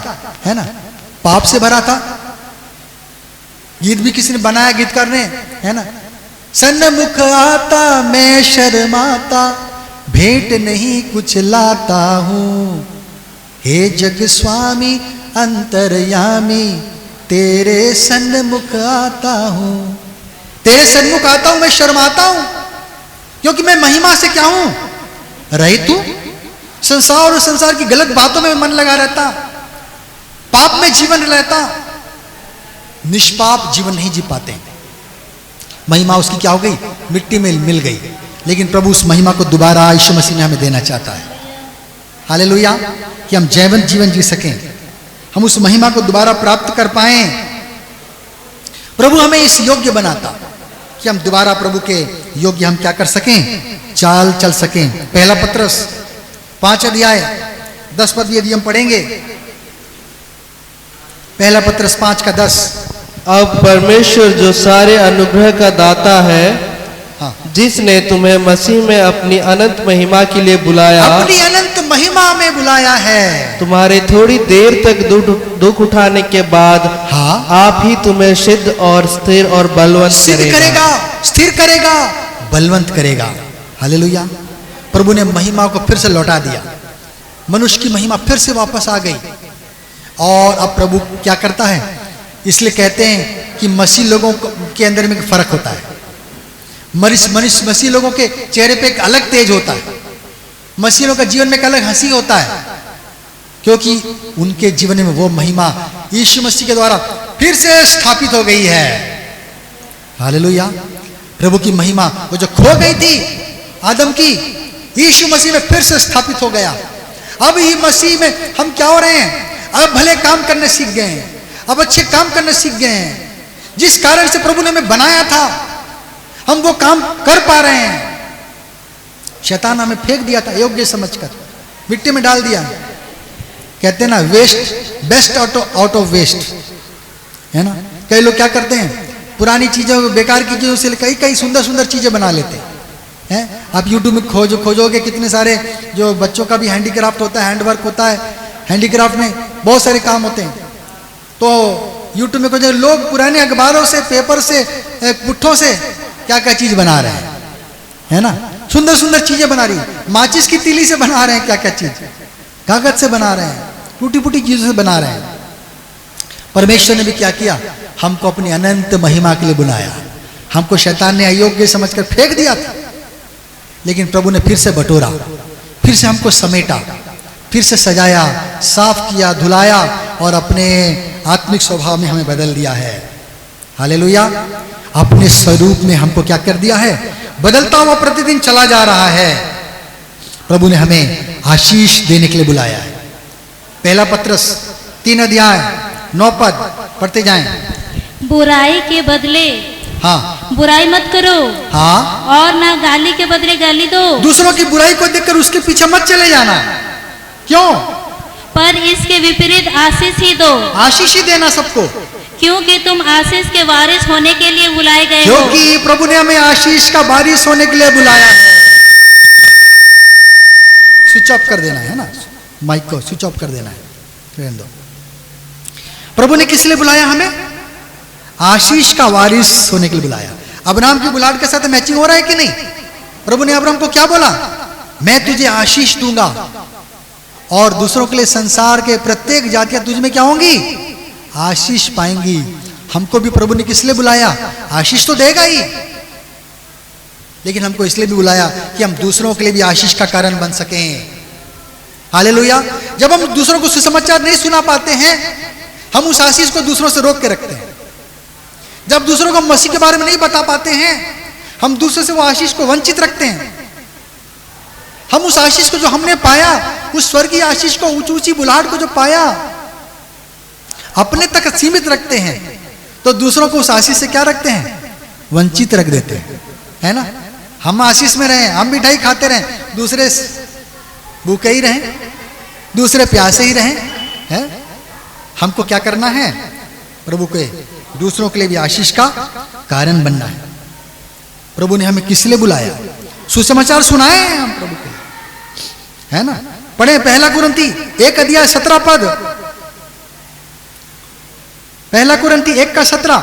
है ना, पाप से भरा था। गीत भी किसी ने बनाया, गीतकार ने, है ना, सन्मुख आता मैं शर्माता, भेंट नहीं कुछ लाता हूं, हे जग स्वामी अंतर्यामी, तेरे सन्मुख आता हूं, तेरे सन्मुख आता हूं, मैं शर्माता हूं, क्योंकि मैं महिमा से क्या हूं, रहित हूं। संसार और संसार की गलत बातों में मन लगा रहता, पाप में जीवन रहता, निष्पाप जीवन नहीं जी पाते। महिमा उसकी क्या हो गई, मिट्टी में मिल गई। लेकिन प्रभु उस महिमा को दोबारा यीशु मसीह में हमें देना चाहता है। हालेलुया, कि हम जैवंत जीवन जी सकें, हम उस महिमा को दोबारा प्राप्त कर पाएं। प्रभु हमें इस योग्य बनाता कि हम दोबारा प्रभु के योग्य हम क्या कर सकें, चाल चल सकें। पहला पत्रस 5 अध्याय 10 पद यदि हम पढ़ेंगे, पहला पत्रस 5:10। अब परमेश्वर जो सारे अनुग्रह का दाता है, जिसने तुम्हें मसीह में अपनी अनंत महिमा के लिए बुलाया, अपनी अनंत महिमा में बुलाया है, तुम्हारे थोड़ी देर तक दुख उठाने के बाद आप ही तुम्हें सिद्ध और स्थिर और बलवंत करेगा, स्थिर करेगा, बलवंत करेगा। हालेलुया। प्रभु ने महिमा को फिर से लौटा दिया, मनुष्य की महिमा फिर से वापस आ गई। और अब प्रभु क्या करता है, इसलिए कहते हैं कि मसीह लोगों के अंदर में फर्क होता है। मसीह लोगों के चेहरे पे एक अलग तेज होता है, मसीह लोगों का जीवन में एक अलग हंसी होता है, क्योंकि उनके जीवन में वो महिमा यीशु मसीह के द्वारा फिर से स्थापित हो गई है। हालेलुया। प्रभु की महिमा वो जो खो गई थी आदम की, यीशु मसीह में फिर से स्थापित हो गया। अब ये मसीह में हम क्या हो रहे हैं? अब भले काम करने सीख गए हैं, अब अच्छे काम करने सीख गए हैं। जिस कारण से प्रभु ने हमें बनाया था हम वो काम कर पा रहे हैं। शैतान हमें फेंक दिया था योग्य समझकर, मिट्टी में डाल दिया। कहते हैं ना waste best out of waste, है ना। कई लोग क्या करते हैं, पुरानी चीजों बेकार की चीजों से कई कई सुंदर सुंदर चीजें बना लेते हैं। आप यूट्यूब में खोजोगे कितने सारे जो बच्चों का भी हैंडीक्राफ्ट होता है, हैंडवर्क होता है, हैंडीक्राफ्ट में बहुत सारे काम होते हैं। तो यूट्यूब में खोजो, लोग पुराने अखबारों से, पेपर से, पुट्ठों से क्या क्या चीज बना रहे हैं, है ना। सुंदर सुंदर चीजें बना रही, माचिस की तीली से बना रहे हैं, क्या क्या चीज कागज से बना रहे हैं, टूटी फूटी चीजों से बना रहे हैं। परमेश्वर ने भी क्या किया, हमको अपनी अनंत महिमा के लिए बुलाया। हमको शैतान ने अयोग्य समझकर फेंक दिया था, लेकिन प्रभु ने फिर से बटोरा, फिर से हमको समेटा, फिर से सजाया, साफ किया, धुलाया और अपने आत्मिक स्वभाव में हमें बदल दिया है। हालेलुया। अपने स्वरूप में हमको क्या कर दिया है, बदलता हुआ प्रतिदिन चला जा रहा है। प्रभु ने हमें आशीष देने के लिए बुलाया है। पहला पत्रस 3 अध्याय 9 पद पढ़ते जाएं। बुराई के बदले हाँ बुराई मत करो, हाँ, और ना गाली के बदले गाली दो। दूसरों की बुराई को देखकर उसके पीछे मत चले जाना। क्यों? पर इसके विपरीत आशीष ही दो। आशीष ही देना सबको, क्योंकि तुम आशीष के वारिस होने के लिए बुलाए गए हो। क्योंकि प्रभु ने हमें आशीष का वारिस होने के लिए बुलाया है। स्विच ऑफ कर देना है ना, माइक को स्विच ऑफ कर देना है, रहने दो। प्रभु ने किस लिए बुलाया हमें? आशीष का वारिस होने के लिए बुलाया। अब्राहम की बुलाहट के साथ मैचिंग हो रहा है कि नहीं? प्रभु ने अब्राहम को क्या बोला, मैं तुझे आशीष दूंगा और दूसरों के लिए संसार के प्रत्येक जातियां तुझ में क्या होंगी, आशीष पाएंगी। हमको भी प्रभु ने किस लिए बुलाया? आशीष तो देगा ही, लेकिन हमको इसलिए भी बुलाया कि हम दूसरों के लिए भी आशीष का कारण बन सकें। हालेलुया। जब हम दूसरों को सुसमाचार नहीं सुना पाते हैं, हम उस आशीष को दूसरों से रोक के रखते हैं। जब दूसरों को मसीह के बारे में नहीं बता पाते हैं, हम दूसरों से वो आशीष को वंचित रखते हैं। हम उस आशीष को जो हमने पाया, उस स्वर्गीय आशीष को, ऊंची ऊंची बुलाहट को जो पाया, अपने तक सीमित रखते हैं, तो दूसरों को उस आशीष से क्या रखते हैं, वंचित रख देते हैं, है ना। हम आशीष में रहें, हम मिठाई खाते रहें, दूसरे भूखे ही रहें, दूसरे प्यासे ही रहें, है। हमको क्या करना है, प्रभु के दूसरों के लिए भी आशीष का कारण बनना है। प्रभु ने हमें किस लिए बुलाया? सुसमाचार सुनाए हैं हम प्रभु के, है ना। पढ़े 1 कुरिन्थी 1 अध्याय 17 पद। 1 कुरिन्थी 1 का 17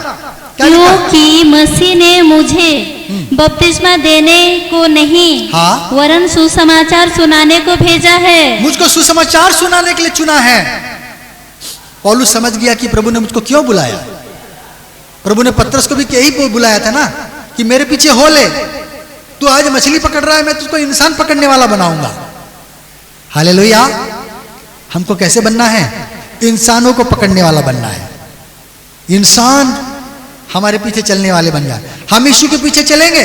क्योंकि मसीह ने मुझे बपतिस्मा देने को नहीं, हाँ, वरन सुसमाचार सुनाने को भेजा है। मुझको सुसमाचार सुनाने के लिए चुना है। पौलुस समझ गया कि प्रभु ने मुझको क्यों बुलाया। प्रभु ने पतरस को भी यही बुलाया था ना कि मेरे पीछे हो ले, तू आज मछली पकड़ रहा है, मैं तुझको इंसान पकड़ने वाला बनाऊंगा। हालेलुया। हमको कैसे बनना है? इंसानों को पकड़ने वाला बनना है। इंसान हमारे पीछे चलने वाले बन जाए। हम यीशु के पीछे चलेंगे,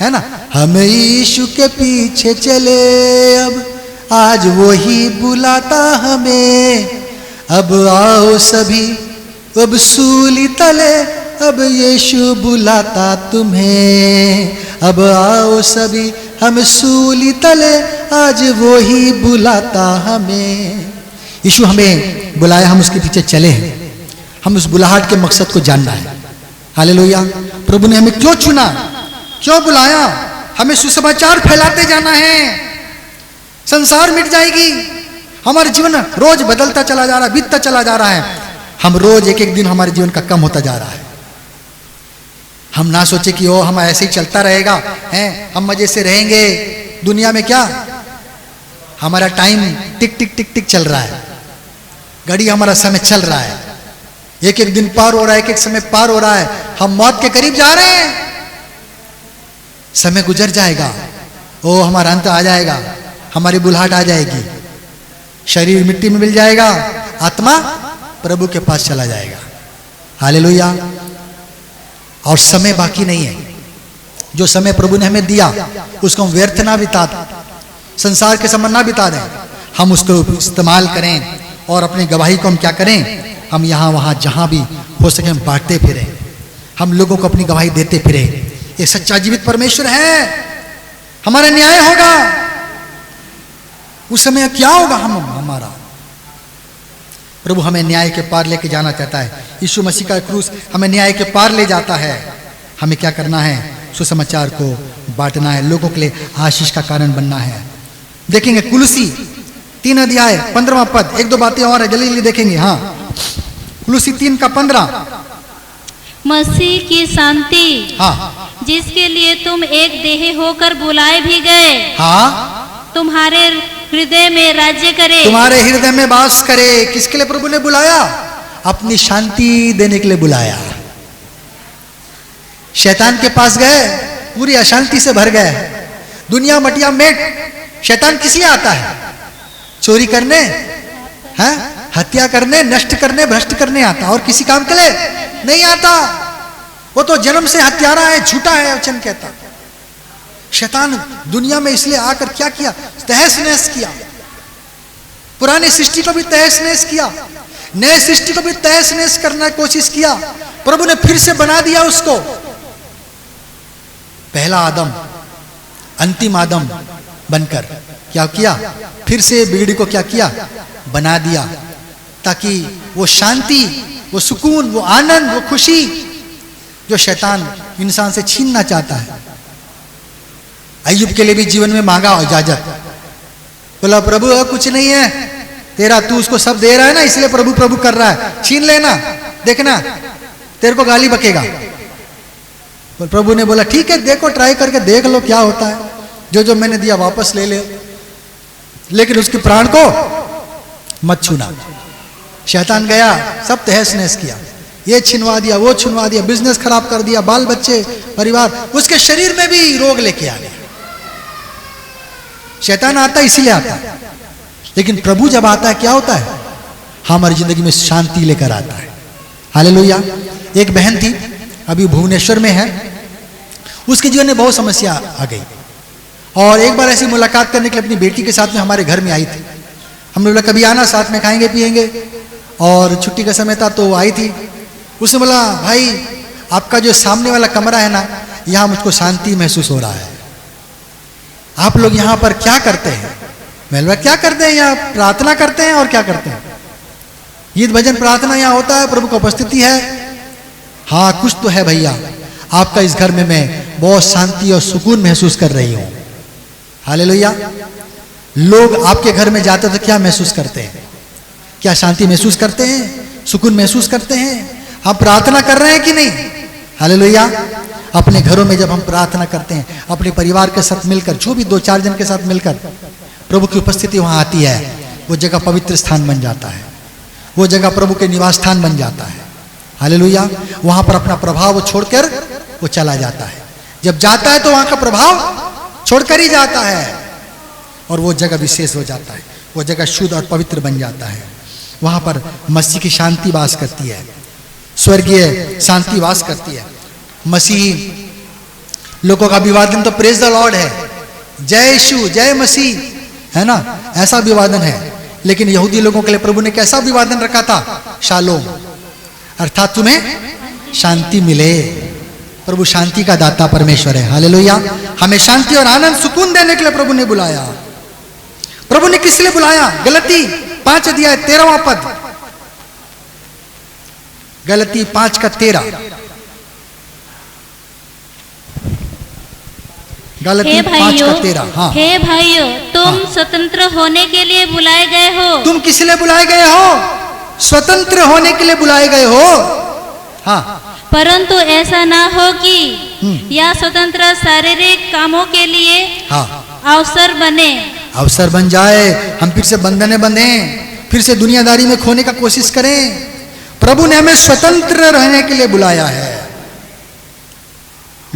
है ना। हम यीशु के पीछे चले, अब आज वो ही बुलाता हमें। अब आओ सभी, अब सूली तले, अब यीशु बुलाता तुम्हें। अब आओ सभी, हम सूली तले, आज वो ही बुलाता हमें। यीशु हमें बुलाया, हम उसके पीछे चले। हम उस बुलाहट के मकसद को जानना है। हालेलुया। प्रभु ने हमें क्यों चुना, क्यों बुलाया? हमें सुसमाचार फैलाते जाना है। संसार मिट जाएगी, हमारा जीवन रोज बदलता चला जा रहा है, बीतता चला जा रहा है। हम रोज एक एक दिन हमारे जीवन का कम होता जा रहा है। हम ना सोचे कि ओ हम ऐसे ही चलता रहेगा, हैं, हम मजे से रहेंगे। दुनिया में क्या, हमारा टाइम टिक टिक टिक टिक चल रहा है, घड़ी हमारा समय चल रहा है। एक एक दिन पार हो रहा है, एक एक समय पार हो रहा है। हम मौत के करीब जा रहे हैं। समय गुजर जाएगा, ओ हमारा अंत आ जाएगा, हमारी बुलाहट आ जाएगी, शरीर मिट्टी में मिल जाएगा, आत्मा प्रभु के पास चला जाएगा। हालेलुया। और समय बाकी नहीं है। जो समय प्रभु ने हमें दिया उसको हम व्यर्थ ना बिता दें, संसार के संबंध ना बिता दें, हम उसको इस्तेमाल करें और अपनी गवाही को हम क्या करें, हम यहाँ वहाँ जहाँ भी हो सके हम बांटते फिरें, हम लोगों को अपनी गवाही देते फिरें। ये सच्चा जीवित परमेश्वर है, हमारा न्याय होगा। उस समय क्या होगा हमारा? प्रभु हमें न्याय के पार लेके जाना चाहता है। यीशु मसीह का क्रूस हमें न्याय के पार ले जाता है। हमें क्या करना है? सुसमाचार को बांटना है, लोगों के लिए आशीष का कारण बनना है। देखेंगे कुलुसी 3 अध्याय 15वां पद, 1-2 बातें और है, जल्दी जल्दी देखेंगे। हाँ, कुलुसी 3:15। मसीह की शांति, हाँ, जिसके लिए तुम एक देह होकर बुलाए भी गए, हाँ, तुम्हारे हृदय में राज्य करे। तुम्हारे हृदय में वास करे। किसके लिए प्रभु ने बुलाया? अपनी शांति देने के लिए बुलाया। शैतान के पास गए, पूरी अशांति से भर गए, दुनिया मटिया मेट। शैतान किस लिए आता है? चोरी करने, हैं, हत्या करने, नष्ट करने, भ्रष्ट करने आता, और किसी काम के लिए नहीं आता। वो तो जन्म से हत्यारा है, झूठा है, वचन कहता। शैतान दुनिया में इसलिए आकर क्या किया? तहस नहस किया। पुरानी सृष्टि को भी तहस नहस किया, नए सृष्टि को भी तहस नहस करने की कोशिश किया। प्रभु ने फिर से बना दिया उसको। पहला आदम, अंतिम आदम बनकर क्या किया? फिर से बिगड़ी को क्या किया? बना दिया, ताकि वो शांति, वो सुकून, वो आनंद, वो खुशी जो शैतान इंसान से छीनना चाहता है। अय्यूब के लिए भी जीवन में मांगा इजाजत, बोला प्रभु कुछ नहीं है तेरा, तू उसको सब दे रहा है ना, इसलिए प्रभु प्रभु कर रहा है, छीन लेना, देखना तेरे को गाली बकेगा। प्रभु ने बोला ठीक है, देखो, ट्राई करके देख लो क्या होता है, जो जो मैंने दिया वापस ले ले, लेकिन उसके प्राण को मत छूना। शैतान गया, सब तहस नहस किया, ये छिनवा दिया, वो छिनवा दिया, बिजनेस खराब कर दिया, बाल बच्चे, परिवार, उसके शरीर में भी रोग लेके आ गया। शैतान आता इसीलिए आता है, लेकिन प्रभु जब आता है क्या होता है? हमारी जिंदगी में शांति लेकर आता है। हालेलुया। एक बहन थी, अभी भुवनेश्वर में है, उसके जीवन में बहुत समस्या आ गई, और एक बार ऐसी मुलाकात करने के लिए अपनी बेटी के साथ में हमारे घर में आई थी। हमने बोला कभी आना, साथ में खाएंगे पिएंगे, और छुट्टी का समय था तो वो आई थी। उसने बोला भाई आपका जो सामने वाला कमरा है ना, यहाँ मुझको शांति महसूस हो रहा है, आप लोग यहाँ पर क्या करते हैं? मैं बोला क्या करते हैं? यहाँ प्रार्थना करते हैं। और क्या करते हैं? गीत भजन प्रार्थना यहाँ होता है, प्रभु की उपस्थिति है। हाँ कुछ तो है भैया, आपका इस घर में मैं बहुत शांति और सुकून महसूस कर रही हूँ। हालेलुया। लोग आपके घर में जाते तो क्या महसूस करते हैं? क्या शांति महसूस करते हैं? सुकून महसूस करते हैं? हम प्रार्थना कर रहे हैं कि नहीं? हालेलुया। अपने घरों में जब हम प्रार्थना करते हैं, अपने परिवार के साथ मिलकर, जो भी 2-4 जन के साथ मिलकर प्रभु की उपस्थिति वहां आती है, वो जगह पवित्र स्थान बन जाता है, वो जगह प्रभु के निवास स्थान बन जाता है। हालेलुया। वहां पर अपना प्रभाव छोड़कर वो चला जाता है। जब जाता है तो वहां का प्रभाव छोड़कर ही जाता है, और वो जगह विशेष हो जाता है, वो जगह शुद्ध और पवित्र बन जाता है। वहां पर मसीह की शांति वास करती है, स्वर्गीय शांति वास करती है। मसीह लोगों का अभिवादन तो प्रेज द लॉर्ड है, जय यीशु, जय मसीह, है ना, ऐसा अभिवादन है। लेकिन यहूदी लोगों के लिए प्रभु ने कैसा अभिवादन रखा था? शालोम, अर्थात तुम्हें शांति मिले। प्रभु शांति का दाता परमेश्वर है। हालेलुया। हमें शांति और आनंद सुकून देने के लिए प्रभु ने बुलाया। प्रभु ने किस लिए बुलाया? गलती 5 अध्याय 13वां पद, गलती 5:13। गलती 5:13। हाँ। हे भाइयों, तुम स्वतंत्र होने के लिए बुलाए गए हो। तुम किस लिए बुलाए गए हो? स्वतंत्र होने के लिए बुलाए गए हो। हाँ। परंतु ऐसा ना हो कि यह स्वतंत्र शारीरिक कामों के लिए अवसर बने, अवसर बन जाए, हम फिर से बंधने बंधे, फिर से दुनियादारी में खोने का कोशिश करें। प्रभु ने हमें स्वतंत्र रहने के लिए बुलाया है।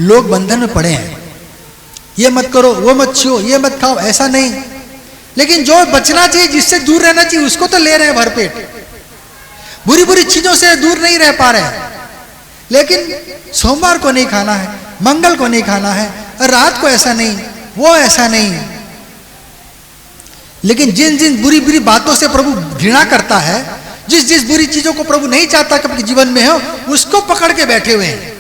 लोग बंधन में पड़े हैं, ये मत करो, वो मत छो, ये मत खाओ, ऐसा नहीं। लेकिन जो बचना चाहिए, जिससे दूर रहना चाहिए, उसको तो ले रहे हैं भरपेट। बुरी बुरी चीजों से दूर नहीं रह पा रहे हैं। लेकिन सोमवार को नहीं खाना है, मंगल को नहीं खाना है, और रात को ऐसा नहीं, वो ऐसा नहीं। लेकिन जिन जिन बुरी बुरी बातों से प्रभु घृणा करता है, जिस जिस बुरी चीजों को प्रभु नहीं चाहता कि अपने जीवन में हो, उसको पकड़ के बैठे हुए हैं,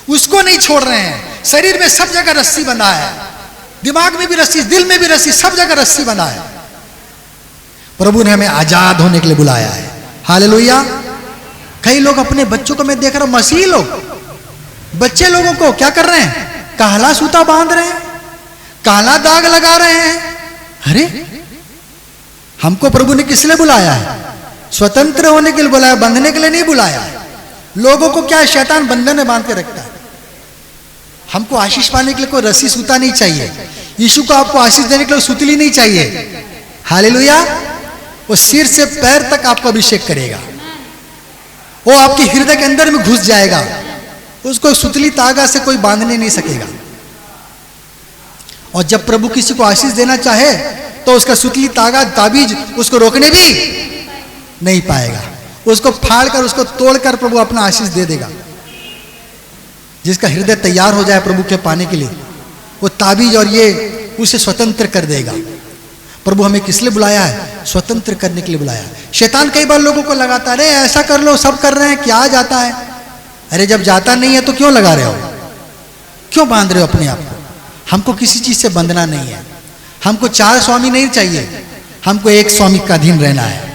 उसको नहीं छोड़ रहे हैं। शरीर में सब जगह रस्सी बंधा है, दिमाग में भी रस्सी, दिल में भी रस्सी, सब जगह रस्सी बंधा है। प्रभु ने हमें आजाद होने के लिए बुलाया है। हालेलुया। कई लोग अपने बच्चों को मैं देख रहा हूं, मसीही लोग बच्चे लोगों को क्या कर रहे हैं, काला सूता बांध रहे हैं, काला दाग लगा रहे हैं। अरे हमको प्रभु ने किस लिए बुलाया है? स्वतंत्र होने के लिए बुलाया, बंधने के लिए नहीं बुलाया। लोगों को क्या है, शैतान बंधन में बांध के रखता है। हमको आशीष पाने के लिए कोई रस्सी सूता नहीं चाहिए। यीशु को आपको आशीष देने के लिए सुतली नहीं चाहिए। हालेलुया। वो सिर से पैर तक आपको अभिषेक करेगा, वो आपके हृदय के अंदर में घुस जाएगा, उसको सुतली तागा से कोई बांधने नहीं सकेगा। और जब प्रभु किसी को आशीष देना चाहे तो उसका सुतली तागा ताबीज उसको रोकने भी नहीं पाएगा, उसको फाड़कर, उसको तोड़कर प्रभु अपना आशीष दे देगा। जिसका हृदय तैयार हो जाए प्रभु के पाने के लिए, वो ताबीज और ये उसे स्वतंत्र कर देगा। प्रभु हमें किस लिए बुलाया है? स्वतंत्र करने के लिए बुलाया है। शैतान कई बार लोगों को लगाता है, अरे ऐसा कर लो, सब कर रहे हैं, क्या जाता है? अरे जब जाता नहीं है तो क्यों लगा रहे हो, क्यों बांध रहे हो अपने आप को? हमको किसी चीज से बंधना नहीं है, हमको 4 स्वामी नहीं चाहिए, हमको एक स्वामी का अधीन रहना है।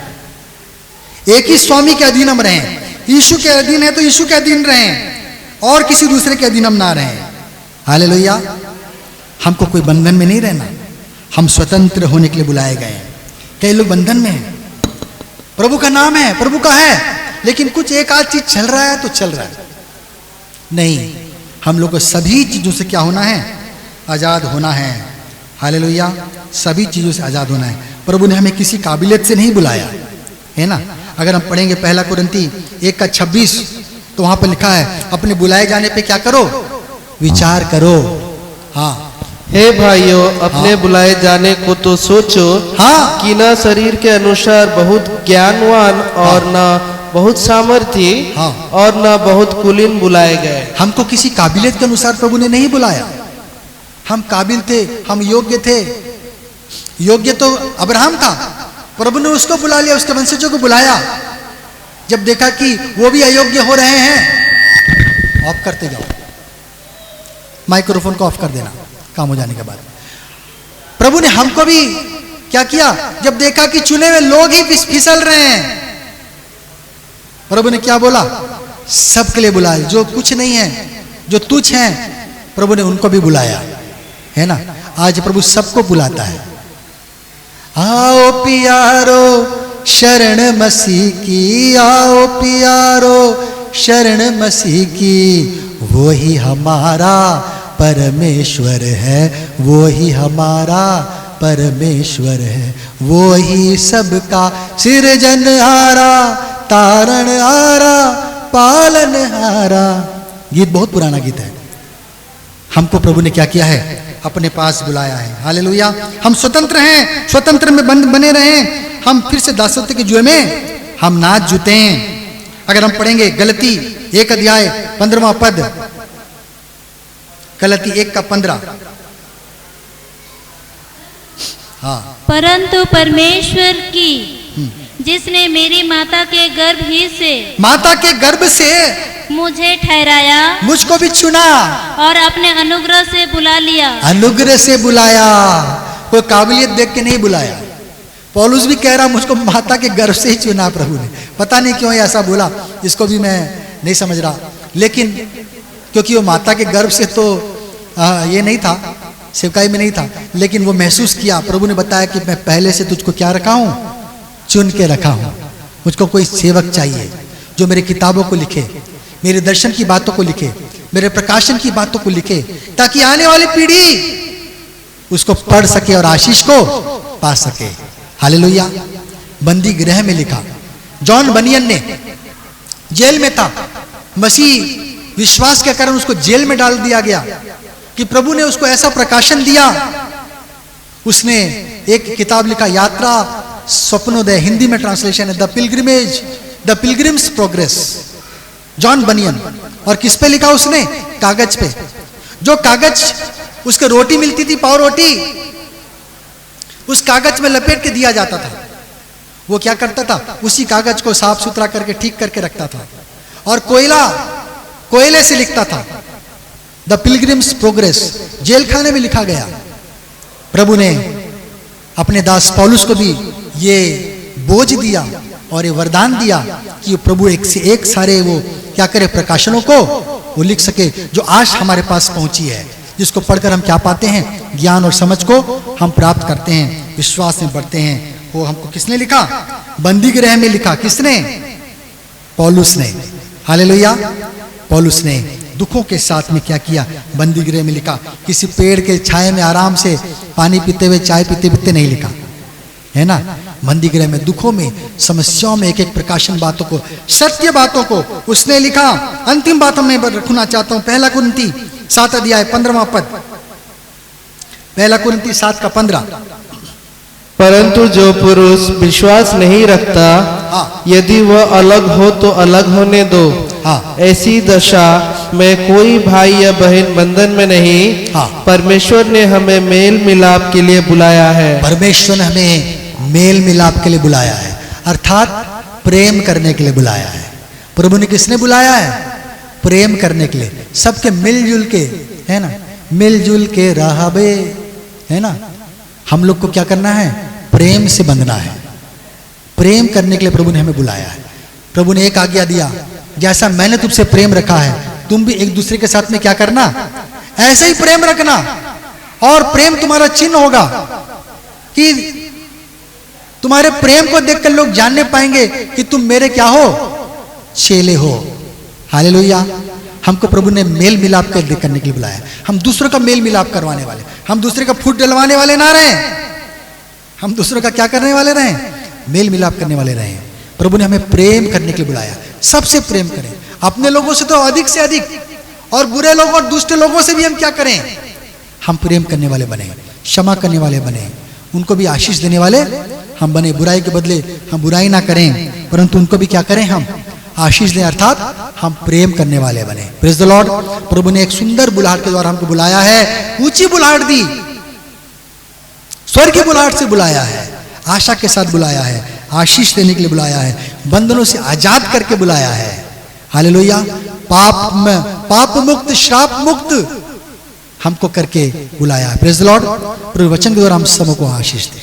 एक ही स्वामी के अधीन हम रहें। यीशु के अधीन है तो यीशु के अधीन रहें, और किसी दूसरे के अधीन हम ना रहें। हालेलुया। हमको कोई बंधन में नहीं रहना, हम स्वतंत्र होने के लिए बुलाए गए हैं। कई लोग बंधन में हैं, प्रभु का नाम है, प्रभु का है, लेकिन कुछ एक आध चीज चल रहा है तो चल रहा है। नहीं, हम लोग को सभी चीजों से क्या होना है? आजाद होना है। हालेलुया। सभी चीजों से आजाद होना है। प्रभु ने हमें किसी काबिलियत से नहीं बुलाया है ना। अगर हम पढ़ेंगे 1 कुरिन्ती 1:26 तो वहां पर लिखा है, अपने बुलाए जाने पे क्या करो? विचार करो। हाँ, हे भाइयों, अपने बुलाए जाने को तो सोचो, हाँ, कि न शरीर के अनुसार बहुत ज्ञानवान और न बहुत सामर्थी, हाँ, और न बहुत कुलीन बुलाए गए। हमको किसी काबिलियत के अनुसार प्रभु ने नहीं बुलाया। हम काबिल थे, हम योग्य थे। योग्य तो अब्राहम था, प्रभु ने उसको बुला लिया, उसके वंशजों को बुलाया। जब देखा कि वो भी अयोग्य हो रहे हैं, ऑफ करते जाओ, माइक्रोफोन को ऑफ कर देना काम हो जाने के बाद। प्रभु ने हमको भी क्या किया? जब देखा कि चुने हुए लोग ही फिसल रहे हैं, प्रभु ने क्या बोला? सबके लिए बुलाया। जो कुछ नहीं है, जो तुच्छ हैं, प्रभु ने उनको भी बुलाया, है ना। आज प्रभु सबको बुलाता है। आओ प्यारो शरण मसीह की, आओ प्यारो शरण मसीह की, वो ही हमारा परमेश्वर है, वो ही हमारा परमेश्वर है, वो ही सबका सृजनहारा, तारणहारा, पालनहारा। गीत बहुत पुराना गीत है। हमको प्रभु ने क्या किया है? अपने पास बुलाया है। हालेलुया। हम स्वतंत्र हैं, स्वतंत्र में बने रहें। हम फिर से दासत्व के जुए में हम ना जुटें। अगर हम पढ़ेंगे गलती 1:15 पद, गलती 1:15। हाँ, परंतु परमेश्वर की, जिसने मेरी माता के गर्भ से मुझे ठहराया, मुझको भी चुना और अपने अनुग्रह से बुला लिया। अनुग्रह से बुलाया, कोई काबिलियत देख के नहीं बुलाया। पौलुस भी कह रहा, मुझको माता के गर्भ से ही चुना प्रभु ने। पता नहीं क्यों ऐसा बोला, इसको भी मैं नहीं समझ रहा, लेकिन क्योंकि वो माता के गर्भ से तो ये नहीं था, सेवकाई में नहीं था, लेकिन वो महसूस किया। प्रभु ने बताया कि मैं पहले से तुझको क्या रखा हूं? चुन के रखा हूं। मुझको कोई सेवक चाहिए जो मेरी किताबों को लिखे, मेरे दर्शन की बातों को लिखे, मेरे प्रकाशन की बातों को लिखे, ताकि आने वाली पीढ़ी उसको पढ़ सके और आशीष को पा सके। हालेलुया। बंदी गृह में लिखा, जॉन बनियन ने जेल में था, मसीह विश्वास के कारण उसको जेल में डाल दिया गया कि प्रभु ने उसको ऐसा प्रकाशन दिया। उसने एक किताब लिखा, यात्रा स्वप्नोदय, हिंदी में ट्रांसलेशन है द पिलग्रिम्स प्रोग्रेस। जॉन बनियन। और किस पे लिखा उसने? कागज पे। जो कागज उसके रोटी मिलती थी, पाव रोटी, उस कागज में लपेट के दिया जाता था। वो क्या करता था? उसी कागज को साफ सुथरा करके ठीक करके रखता था और कोयले से लिखता था। द पिलग्रिम्स प्रोग्रेस जेल खाने में लिखा गया। प्रभु ने अपने दास पौलुस को भी ये बोझ दिया और ये वरदान दिया कि प्रभु एक से एक सारे वो क्या करे, प्रकाशनों को वो लिख सके, जो आज हमारे पास पहुंची है, जिसको पढ़कर हम क्या पाते हैं? ज्ञान और समझ को हम प्राप्त करते हैं, विश्वास में बढ़ते हैं। वो हमको किसने लिखा? बंदी गृह में लिखा। किसने? पौलुस ने। हालेलुया। पौलुस ने दुखों के साथ में क्या किया? बंदी गृह में लिखा। किसी पेड़ के छाए में आराम से पानी पीते हुए, चाय पीते पीते नहीं लिखा, है ना। बंदी गृह में, दुखों में, समस्याओं में एक एक प्रकाशन बातों को, सत्य बातों को उसने लिखा। अंतिम बात मैं रखना चाहता हूं, 1 कुरिन्ती 7 अध्याय 15वां पद। 1 कुरिन्ती 7 का 15। परंतु जो पुरुष विश्वास नहीं रखता, यदि वह अलग हो तो अलग होने दो। ऐसी दशा में कोई भाई या बहन बंधन में नहीं। परमेश्वर ने हमें मेल मिलाप के लिए बुलाया है। परमेश्वर ने हमें मेल मिलाप के लिए बुलाया है, अर्थात प्रेम करने के लिए बुलाया है। प्रभु ने किसने बुलाया है? प्रेम करने के लिए, सबके मिलजुल के, है ना, मिलजुल के रहबे, है ना। हम लोग को क्या करना है? प्रेम से बंधना है। प्रेम करने के लिए प्रभु ने हमें बुलाया है। प्रभु ने एक आज्ञा दिया, जैसा मैंने तुमसे प्रेम रखा है, तुम भी एक दूसरे के साथ में क्या करना? ऐसे ही प्रेम रखना। और प्रेम तुम्हारा चिन्ह होगा कि तुम्हारे प्रेम को देखकर लोग जानने पाएंगे कि तुम मेरे क्या हो? चेले हो। हालेलुया। हमको प्रभु ने मेल मिलाप करने के लिए बुलाया। हम दूसरों का मेल मिलाप करवाने वाले, हम दूसरे का फुट डलवाने वाले ना रहे। हम दूसरों का क्या करने वाले रहे? मेल मिलाप करने वाले रहे। प्रभु ने हमें प्रेम करने के लिए बुलाया। सबसे प्रेम करें, अपने लोगों से तो अधिक से अधिक, और बुरे लोगों और दुष्ट लोगों से भी हम क्या करें? हम प्रेम करने वाले बने, क्षमा करने वाले बने, उनको भी आशीष देने वाले हम बने। बुराई के बदले हम बुराई ना करें, परंतु उनको भी क्या करें? हम आशीष दें, अर्थात हम प्रेम करने वाले बने। Praise the Lord. प्रभु ने एक सुंदर बुलाहट के द्वारा हमको बुलाया है, ऊंची बुलाहट दी, स्वर्ग की बुलाहट से बुलाया है, आशा के साथ बुलाया है, आशीष देने के लिए बुलाया है, बंधनों से आजाद करके बुलाया है। हालेलुया। पाप मुक्त, श्राप मुक्त हमको करके बुलाया है। Praise the Lord. प्रभु वचन के द्वारा हम सबको आशीष दे।